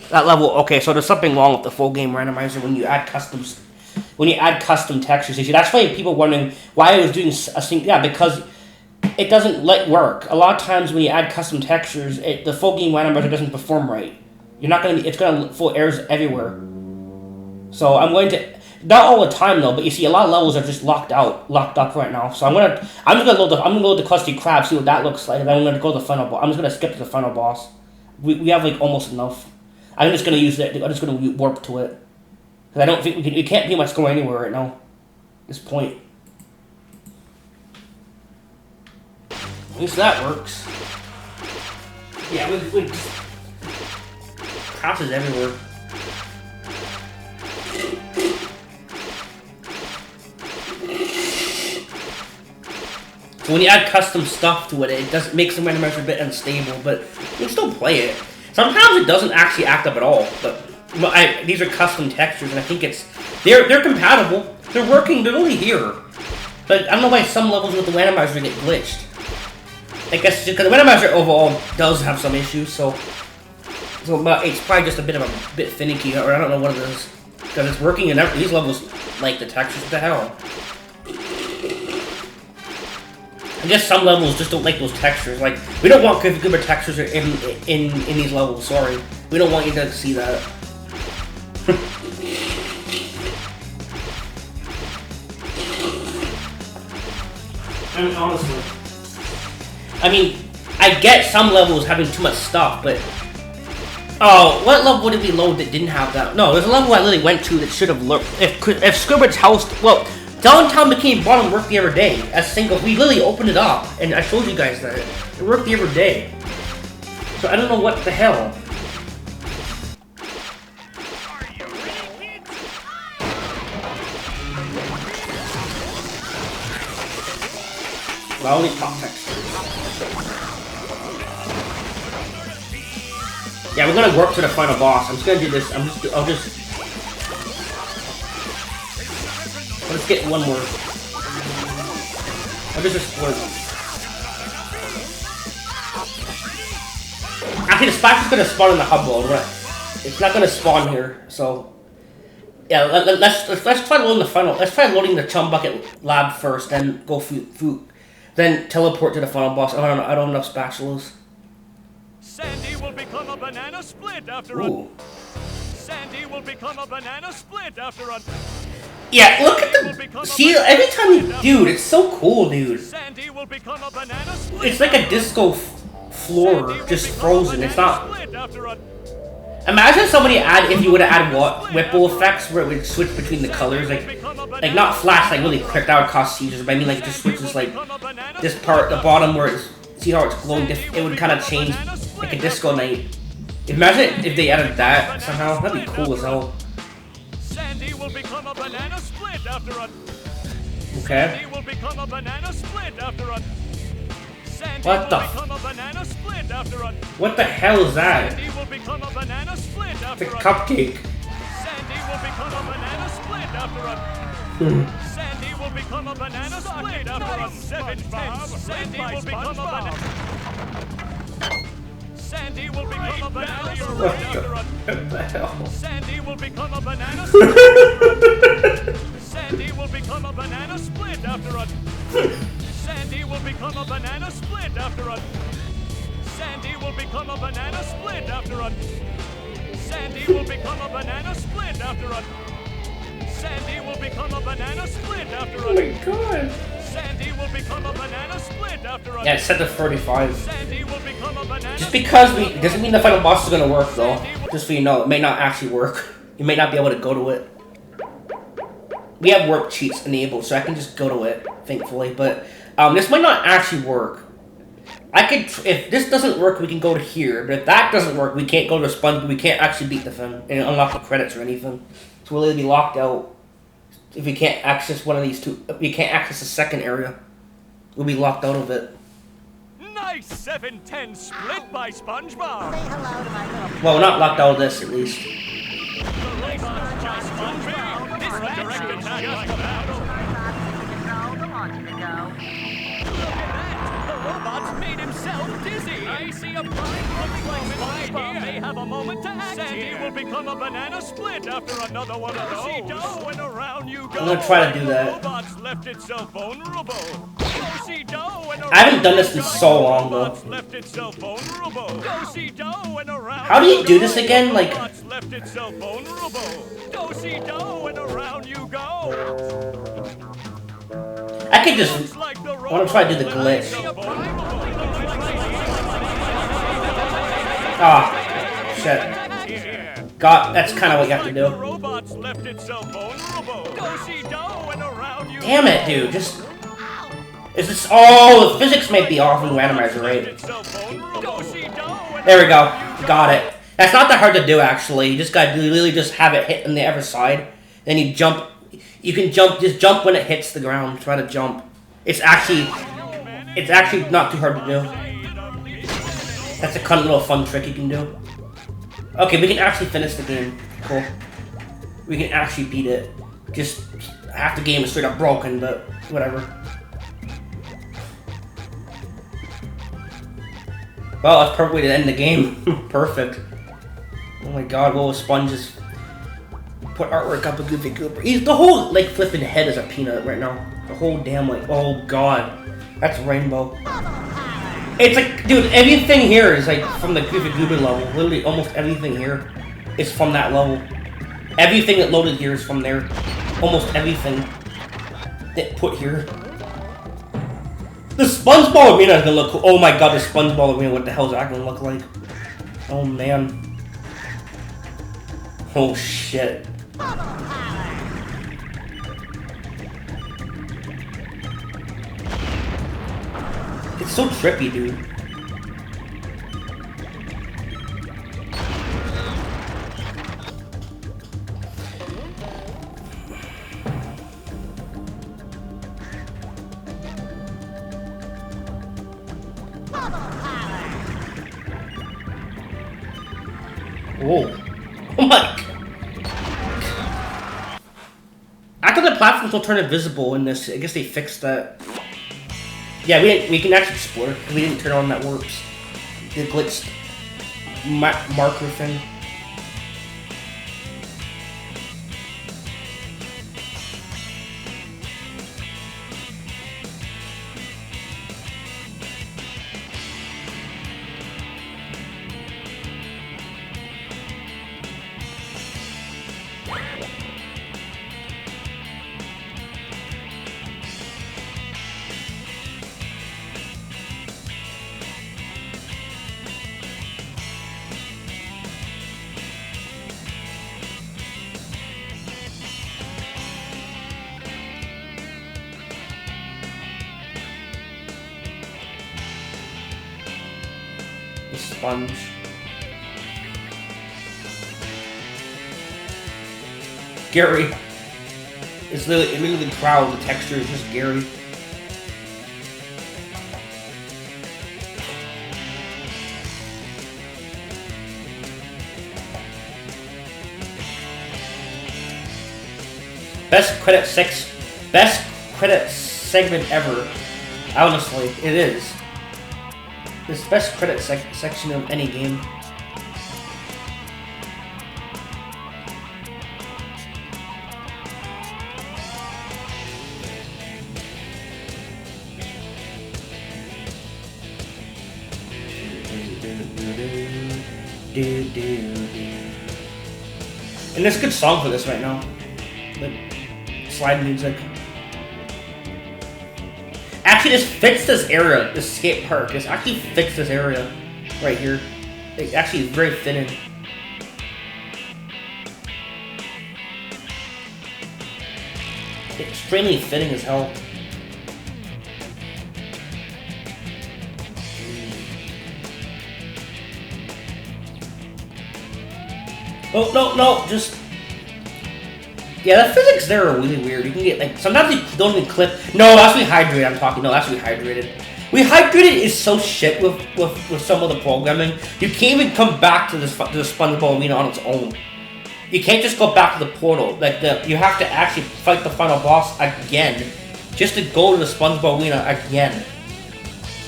That level, okay, so there's something wrong with the full game randomizer when you add customs. When you add custom textures, you see, that's why people wondering why I was doing a thing. Yeah, because it doesn't work. A lot of times when you add custom textures, the full game randomizer doesn't perform right. It's gonna full errors everywhere. So I'm going to, not all the time though, but you see a lot of levels are just locked up right now. So I'm just gonna load the Krusty Krab, see what that looks like, and then I'm gonna go to the final boss. I'm just gonna skip to the final boss. We have like almost enough. I'm just gonna use it. I'm just gonna warp to it. 'Cause I don't think we can't pretty much go anywhere right now. At this point. At least that works. Yeah, we just passes everywhere. So when you add custom stuff to it, it does make the randomizer a bit unstable, but you can still play it. Sometimes it doesn't actually act up at all, but these are custom textures, and I think they're compatible. They're working. They're only here, but I don't know why some levels with the randomizer get glitched. I guess because the randomizer overall does have some issues, so it's probably just a bit finicky, or I don't know what it is, because it's working in these levels like the textures. What the hell? I guess some levels just don't like those textures. Like, we don't want good textures in these levels. Sorry, we don't want you to see that. I mean, honestly, I get some levels having too much stuff, but oh, what level would it be low that didn't have that? No, there's a level I literally went to that should have looked. If Squidward's house, well. Downtown Bikini Bottom worked the other day. We literally opened it up, and I showed you guys that. It worked the other day. So I don't know what the hell. Well, only top texture. Yeah, we're gonna work to the final boss. I'm just gonna do this. Let's get one more. I'll just explode. Actually, the splash is gonna spawn in the hub world. It's not gonna spawn here, so yeah. Let's try loading the final. Let's try loading the chum bucket lab first, then go food, then teleport to the final boss. I don't have enough spatulas. Sandy will become a banana split after a. Sandy will become a banana split after a. Yeah, look at the. See, every time dude, it's so cool, dude. Sandy will become a banana split. It's like a disco floor, just frozen. It's not. Imagine somebody if you would have added what ripple effects where it would switch between the colors, like not flash, like really quick. That would cause seizures. But I mean, like, it just switches like this part, the bottom where it's. See how it's glowing? It would kind of change like a disco night. Imagine if they added that somehow. That'd be cool as hell. Sandy will become a banana split after a. Okay. Sandy will become a banana split after a. Sandy What the? Will become a banana split after a. What the hell is that? Sandy will become a banana split after It's a cupcake. Sandy will become a banana split after a. Sandy will become a banana split after a 7-10. Sandy will become a banana. Sandy will become a banana split after a. What the hell? Sandy will become a banana split. Sandy will become a banana split after a. Sandy will become a banana split after a. Sandy will become a banana split after a. Sandy will become a banana split after a. Sandy will become a banana split after a. Oh my god. Sandy will become a banana split after a. Yeah, it's set to 35. Sandy will become a banana. Just because doesn't mean the final boss is gonna work though. Just so you know, it may not actually work. You may not be able to go to it. We have warp cheats enabled, so I can just go to it, thankfully. But this might not actually work. If this doesn't work, we can go to here. But if that doesn't work, we can't go to a sponge. We can't actually beat the film and unlock the credits or anything. So we'll be locked out if we can't access one of these two. If we can't access the second area, we'll be locked out of it. Nice 7-10 split by SpongeBob. Say hello to my little. Well, we're not locked out of this, at least. The race by SpongeBob. This directed just about. The launch to go. Look at that! The robot's made himself dizzy! I see a prime moment right here! May have a moment to act. Sandy will become a banana split after another one of those. And around you go. I'm gonna try to do that. The robot's left itself vulnerable. I haven't done this in so long, though. Left itself vulnerable. And around How do you do this again? Like, left itself vulnerable. Do-si-do and around you go. I could just. I want to try to do the glitch. Ah, shit. here. God, that's kind of what you have to The do. robots left itself vulnerable. Go see Doe and around you. Damn it, dude. Just... Is this... Oh, the physics might be off in randomizer, right? Go see Doe and There we go. Got it. That's not that hard to do, actually. You just gotta literally just have it hit on the other side. Then you jump. You can jump, just jump when it hits the ground. Try to jump. It's actually not too hard to do. That's a kind of little fun trick you can do. Okay, we can actually finish the game. Cool. We can actually beat it. Just half the game is straight up broken, but whatever. Well, that's a perfect way to end the game. Perfect. Oh my god, Will Sponge just put artwork up a Goofy Goober. The whole, like, flipping head is a peanut right now. The whole damn, like, oh god. That's Rainbow. It's like, dude, everything here is, like, from the Goofy Goober level. Literally, almost everything here is from that level. Everything that loaded here is from there. Almost everything that put here. The SpongeBob arena is gonna look cool. Oh my god, the SpongeBob arena, what the hell is that gonna look like? Oh man. Oh shit. It's so trippy, dude. Whoa. Oh my god. After the platforms will turn invisible in this, I guess they fixed that. Yeah, we can actually explore because we didn't turn on that warps. The glitched marker thing. The sponge. Gary. It's literally the crowd, the texture is just Gary. Best credit segment ever. Honestly, it is. This best credit section of any game. And there's a good song for this right now. Like slide music. Actually, this fits this area, this skate park. This actually fits this area right here. It actually is very fitting. Extremely fitting as hell. Oh, no, just... Yeah, the physics there are really weird. You can get, like, sometimes you don't even clip... No, that's rehydrated I'm talking. No, that's rehydrated. Rehydrated is so shit with some of the programming. You can't even come back to the SpongeBob arena on its own. You can't just go back to the portal. Like, you have to actually fight the final boss again. Just to go to the SpongeBob arena again.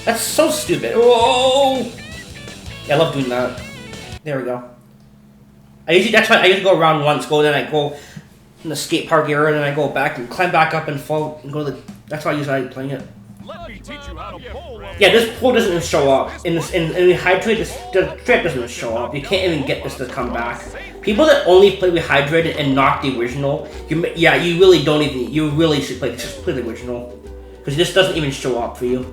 That's so stupid. Whoa! Yeah, I love doing that. There we go. That's why I usually go around once, then I go in the skate park area, and then I go back and climb back up and fall and go to the... That's why I usually like playing it. Let me teach you how to pole. Yeah, this pole doesn't even show up. In Rehydrated, the trick doesn't even show up. You can't even get this to come back. People that only play Rehydrated and not the original, you really don't even... You really should just play the original. Because this doesn't even show up for you.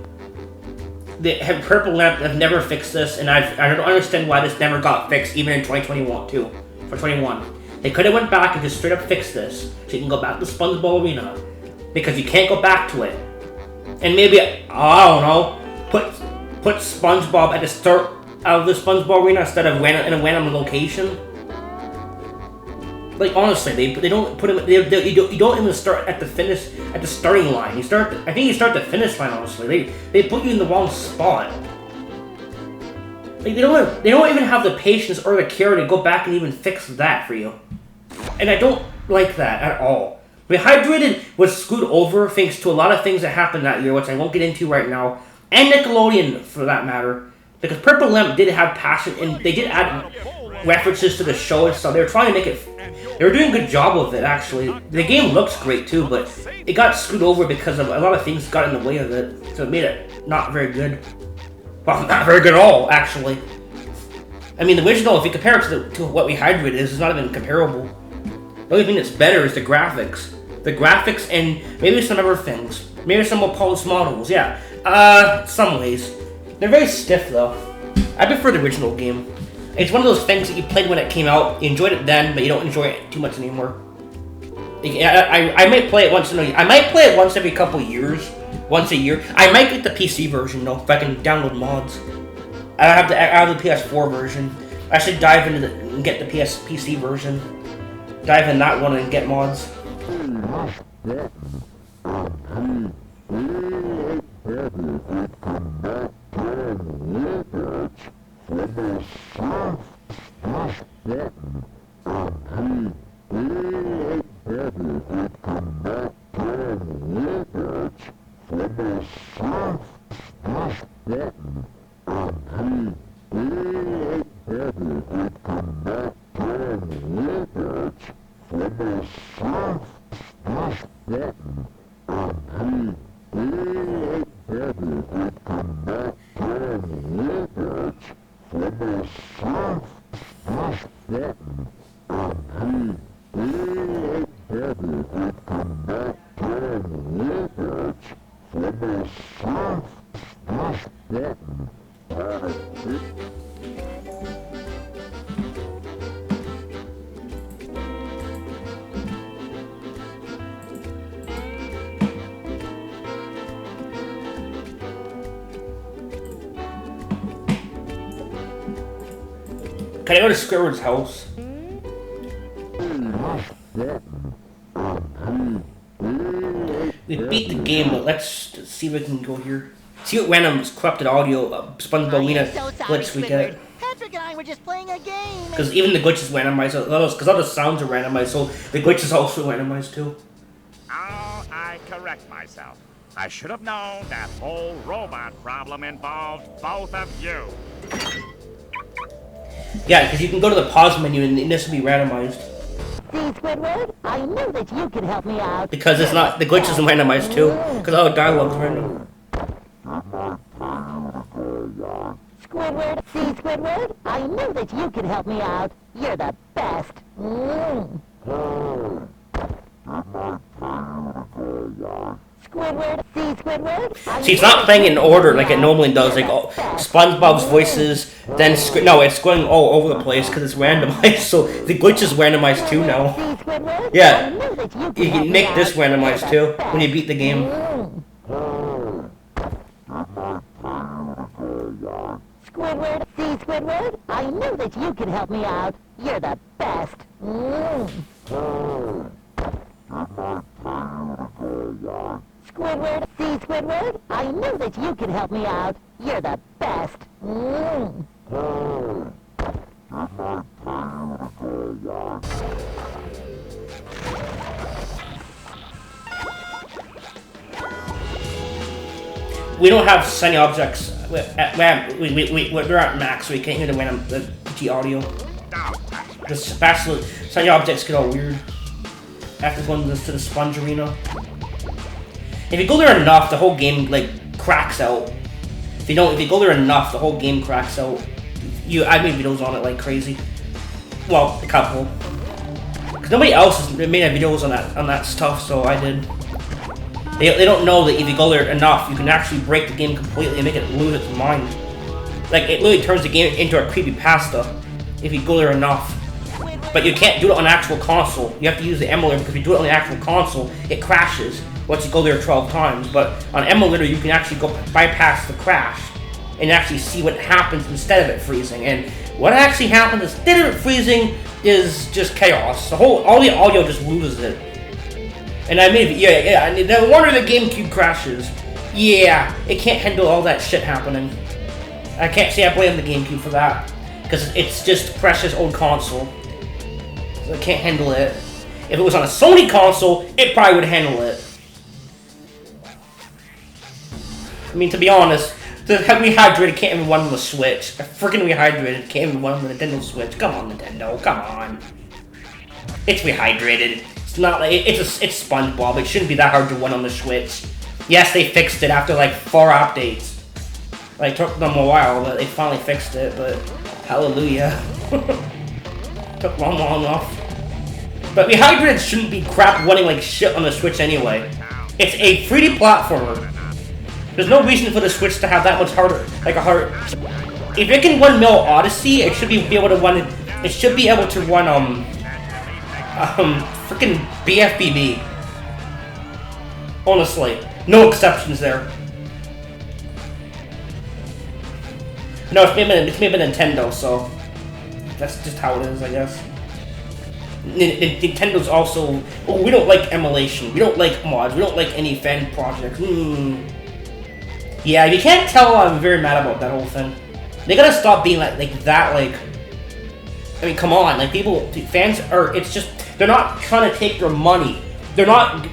the purple lamp have never fixed this, and I don't understand why this never got fixed, even in 2021 too. For 21, they could have went back and just straight up fixed this, so you can go back to SpongeBob Arena, because you can't go back to it. And maybe I don't know, put SpongeBob at the start of the SpongeBob Arena instead of in a random location. Like honestly, they don't put him. You don't even start at the starting line. I think you start the finish line. Honestly, they put you in the wrong spot. Like they don't even have the patience or the care to go back and even fix that for you. And I don't like that at all. Rehydrated was screwed over thanks to a lot of things that happened that year, which I won't get into right now, and Nickelodeon for that matter. Because Purple Lamp did have passion, and they did add references to the show and stuff. They were trying to make it. They were doing a good job of it, actually. The game looks great too, but it got screwed over because of a lot of things got in the way of it, so it made it not very good. Well, not very good at all, actually. I mean, the original, if you compare it to what Rehydrated is, it's not even comparable. The only thing that's better is the graphics. The graphics and maybe some other things. Maybe some more polished models, yeah. Some ways. They're very stiff, though. I prefer the original game. It's one of those things that you played when it came out, you enjoyed it then, but you don't enjoy it too much anymore. I might play it once I might play it once every couple years. Once a year. I might get the PC version, though, if I can download mods. I have the PS4 version. I should dive into and get the PC version. Dive in that one and get mods. Can I go to Squidward's house? We beat the game, but let's see if we can go here. See what random corrupted audio SpongeBob Arena glitch we get. Patrick and I were just playing a game. Because even the glitch is randomized, because all the sounds are randomized, so the glitch is also randomized too. Oh, I correct myself. I should have known that whole robot problem involved both of you. Yeah, because you can go to the pause menu and this will be randomized. See, Squidward, I knew that you could help me out. Because it's not, the glitch isn't randomized too, because all the dialogue's random. Squidward, see, Squidward, I knew that you could help me out. You're the best. Squidward, see, Squidward. See, it's not playing in order like it normally does. Like SpongeBob's voices, then no, it's going all over the place because it's randomized. So the glitch is randomized too now. Yeah, you can make this randomized too when you beat the game. Squidward, see, Squidward, I knew that you could help me out. You're the best. Squidward, see, Squidward, I knew that you could help me out. You're the best. We don't have sunny objects. We're at max, so we can't hear the random the audio. The sunny objects get all weird after going to the sponge arena. If you go there enough, the whole game like cracks out. If you go there enough, the whole game cracks out. I made videos on it like crazy. Well, a couple. Cause nobody else has made videos on that stuff, so I did. They don't know that if you go there enough, you can actually break the game completely and make it lose its mind. Like, it literally turns the game into a creepypasta if you go there enough. But you can't do it on actual console. You have to use the emulator, because if you do it on the actual console, it crashes once you go there 12 times. But on emulator, you can actually go bypass the crash and actually see what happens instead of it freezing. And what actually happens instead of it freezing is just chaos. All the audio just loses it. And I mean, yeah, no wonder the GameCube crashes. Yeah, it can't handle all that shit happening. I can't say I blame the GameCube for that, because it's just precious old console. So I can't handle it. If it was on a Sony console, it probably would handle it. I mean, to be honest, the Rehydrated can't even run on the Switch. The freaking Rehydrated can't even run on the Nintendo Switch. Come on, Nintendo, come on. It's Rehydrated. It's not like it's SpongeBob. It shouldn't be that hard to run on the Switch. Yes, they fixed it after like 4 updates. Like, it took them a while, but they finally fixed it. But hallelujah, took long enough. But Rehydrated shouldn't be crap running like shit on the Switch anyway. It's a 3D platformer. There's no reason for the Switch to have that much harder, like a hard. If it can run Mario Odyssey, it should be able to run. It should be able to run freaking bfbb. Honestly, no exceptions there. No, it's made by Nintendo, so that's just how it is, I guess. Nintendo's also. Oh, we don't like emulation. We don't like mods. We don't like any fan projects. Yeah, you can't tell I'm very mad about that whole thing. They gotta stop being like that, like... I mean, come on, like, fans are, it's just, they're not trying to take your money. They're not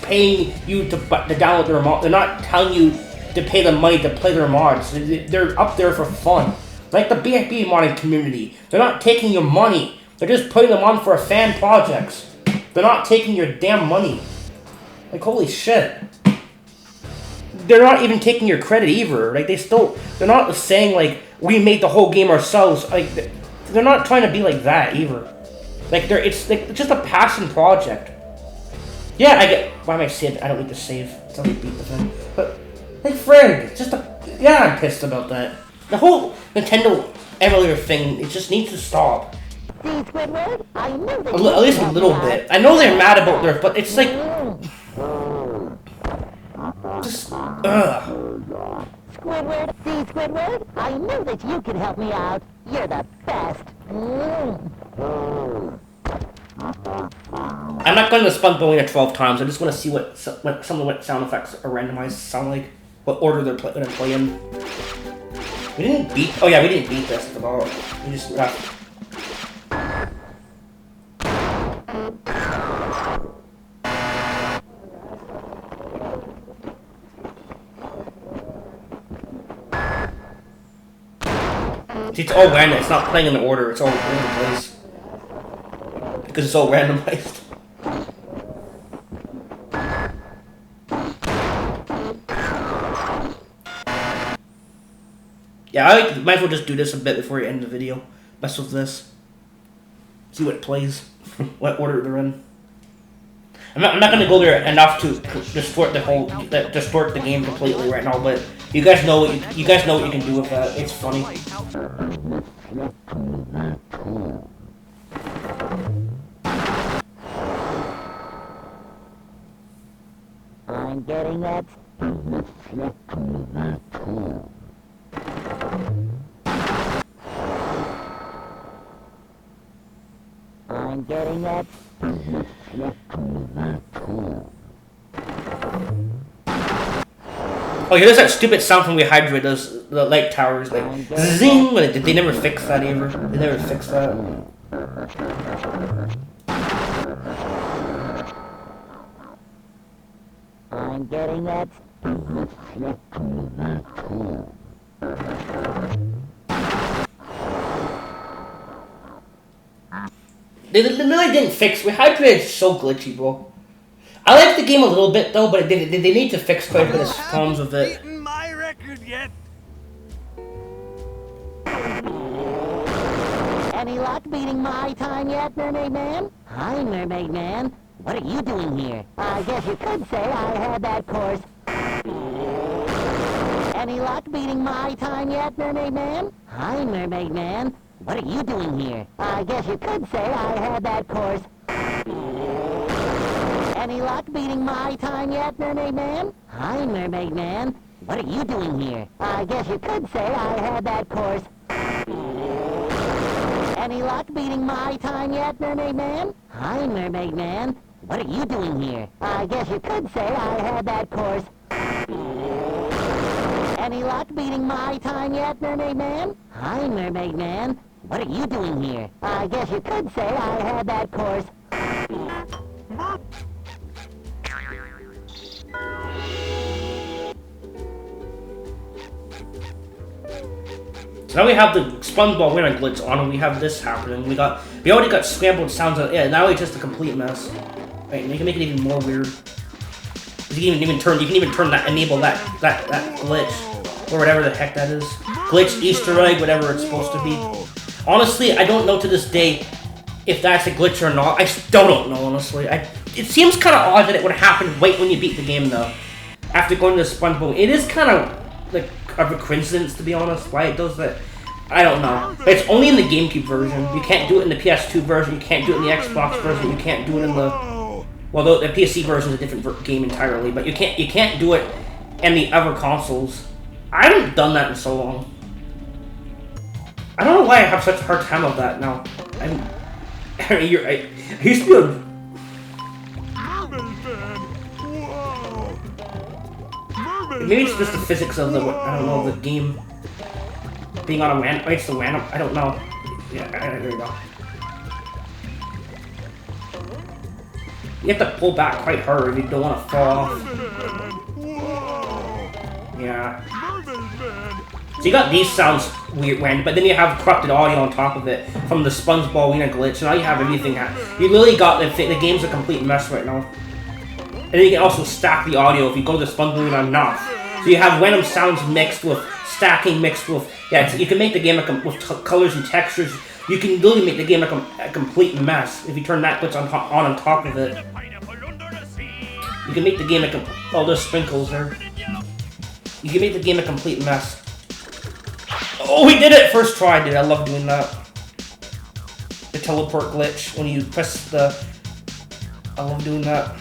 paying you to download their mod. They're not telling you to pay them money to play their mods. They're up there for fun. Like the bfbb modding community. They're not taking your money. They're just putting them on for fan projects. They're not taking your damn money. Like, holy shit. They're not even taking your credit either. Like, they're not saying, like, we made the whole game ourselves. Like, they're not trying to be like that either. Like, it's just a passion project. Yeah, I get, why am I saying I don't need to save? It's already beat the thing. But, like, frig, yeah, I'm pissed about that. The whole Nintendo emulator thing, it just needs to stop. At least a little bit. I know they're mad about their, but it's like... Just, Squidward, see Squidward? I knew that you could help me out. You're the best. I'm not going to SpongeBob 12 times. I just want to see what some of the sound effects are randomized sound like. What order they're going to play in. We didn't beat. Oh yeah, we didn't beat this at all. We just left. See, it's all random. It's not playing in the order. It's all over the place. Because it's all randomized. Yeah, I might as well just do this a bit before we end the video. Mess with this. See what plays. What order they're in. I'm not gonna go there enough to distort the game completely right now, but you guys know what you guys know what you can do with that. It's funny. I'm getting that. I'm getting that. Oh, here's that stupid sound from Rehydrate, those the light towers, like zing. They never fix that either. They never fix that. I'm getting that. They really didn't fix. Rehydrate is so glitchy, bro. I like the game a little bit though, but they need to fix quite a bit of problems with it. Beaten my record yet? Any luck beating my time yet, Mermaid Man? Hi, Mermaid Man. What are you doing here? I guess you could say I had that course. Any luck beating my time yet, Mermaid Man? Hi, Mermaid Man. What are you doing here? I guess you could say I had that course. Any luck beating my time yet, Mermaid Man? Hi, Mermaid Man. What are you doing here? I guess you could say I had that course. Any luck beating my time yet, Mermaid Man? Hi, Mermaid Man. What are you doing here? I guess you could say I had that course. Any luck beating my time yet, Mermaid Man? Hi, Mermaid Man. What are you doing here? I guess you could say I had that course. So now we have the SpongeBob winner glitch on, and we have this happening. We already got scrambled sounds. Yeah, now it's just a complete mess. Right, you can make it even more weird. You can even turn that, enable that glitch, or whatever the heck that is. Glitch, Easter egg, whatever it's supposed to be. Honestly, I don't know to this day if that's a glitch or not. I still don't know, honestly. It seems kind of odd that it would happen right when you beat the game, though. After going to SpongeBob, it is kind of like of a coincidence, to be honest, why it does that. I don't know. But it's only in the GameCube version. You can't do it in the PS2 version. You can't do it in the Xbox version. You can't do it in the... Well, the PC version is a different game entirely, but you can't do it in the other consoles. I haven't done that in so long. I don't know why I have such a hard time of that now. I used to be a... Maybe it's just the physics of the, I don't know, the game being on a random, it's the random, I don't know. Yeah, there you go. You have to pull back quite hard if you don't want to fall off. Yeah. So you got these sounds weird, but then you have corrupted audio on top of it from the SpongeBob Wiener glitch, so now you have everything. You literally got the game's a complete mess right now. And then you can also stack the audio if you go to the SpongeBob Wiener enough. So you have random sounds mixed with stacking, mixed with you can make the game with colors and textures. You can literally make the game a complete mess if you turn that glitch on top of it. You can make the game oh, there's sprinkles there. You can make the game a complete mess. Oh, we did it! First try, dude. I love doing that. The teleport glitch when you press the. I love doing that.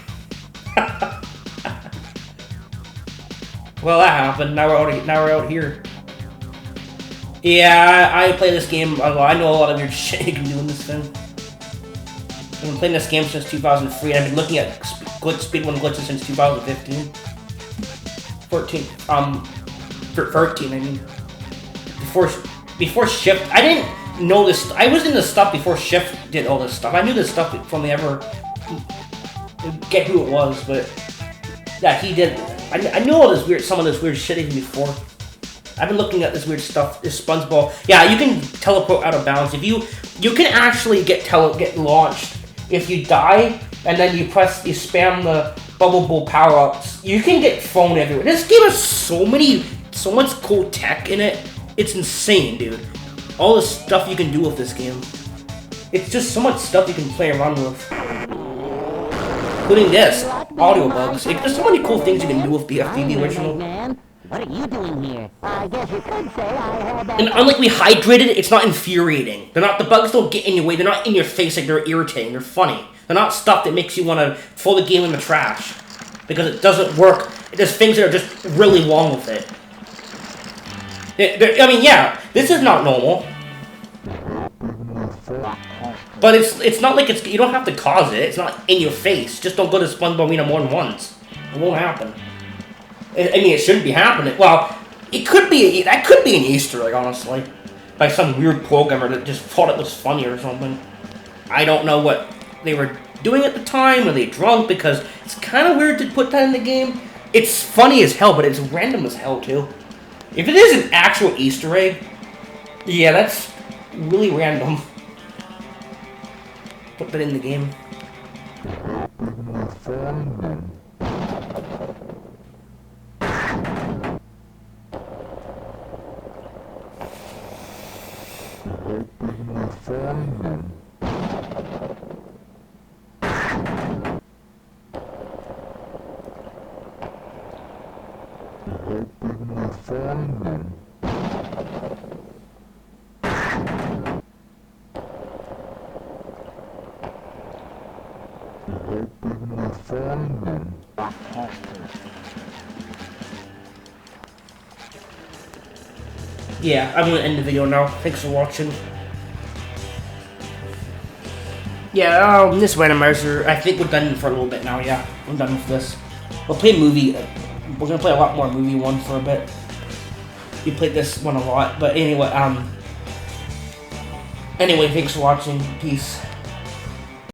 Well, that happened. Now we're out here. Yeah, I play this game. I know a lot of weird shit you can do in this thing. I've been playing this game since 2003, and I've been looking at speedrun glitches since 2015. 13, I mean. Before Shift, I didn't know this. I was in the stuff before Shift did all this stuff. I knew this stuff before they ever get who it was, but yeah, he did. I knew all this weird, some of this weird shit even before. I've been looking at this weird stuff. This SpongeBob. Yeah, you can teleport out of bounds. If you can actually get launched if you die and then you spam the bubble bowl power ups. You can get thrown everywhere. This game has so much cool tech in it. It's insane, dude. All the stuff you can do with this game. It's just so much stuff you can play around with. Including this, audio bugs. There's so many cool things you can do with BFBB original. What are you doing here? I guess you could say I had that. And unlike we hydrated, it's not infuriating. The bugs don't get in your way. They're not in your face like they're irritating. They're funny. They're not stuff that makes you want to throw the game in the trash. Because it doesn't work. There's things that are just really wrong with it. I mean, yeah, this is not normal. But it's not like you don't have to cause it. It's not in your face. Just don't go to SpongeBob Arena more than once. It won't happen. I mean, it shouldn't be happening. Well, that could be an Easter egg, honestly. By some weird programmer that just thought it was funny or something. I don't know what they were doing at the time. Were they drunk? Because it's kind of weird to put that in the game. It's funny as hell, but it's random as hell, too. If it is an actual Easter egg, yeah, that's really random. Put that in the game. yeah, I'm gonna end the video now. Thanks for watching. Yeah, this randomizer, I think we're done for a little bit now, yeah. I'm done with this. We'll play movie. We're gonna play a lot more movie one for a bit. We played this one a lot, but anyway, thanks for watching. Peace.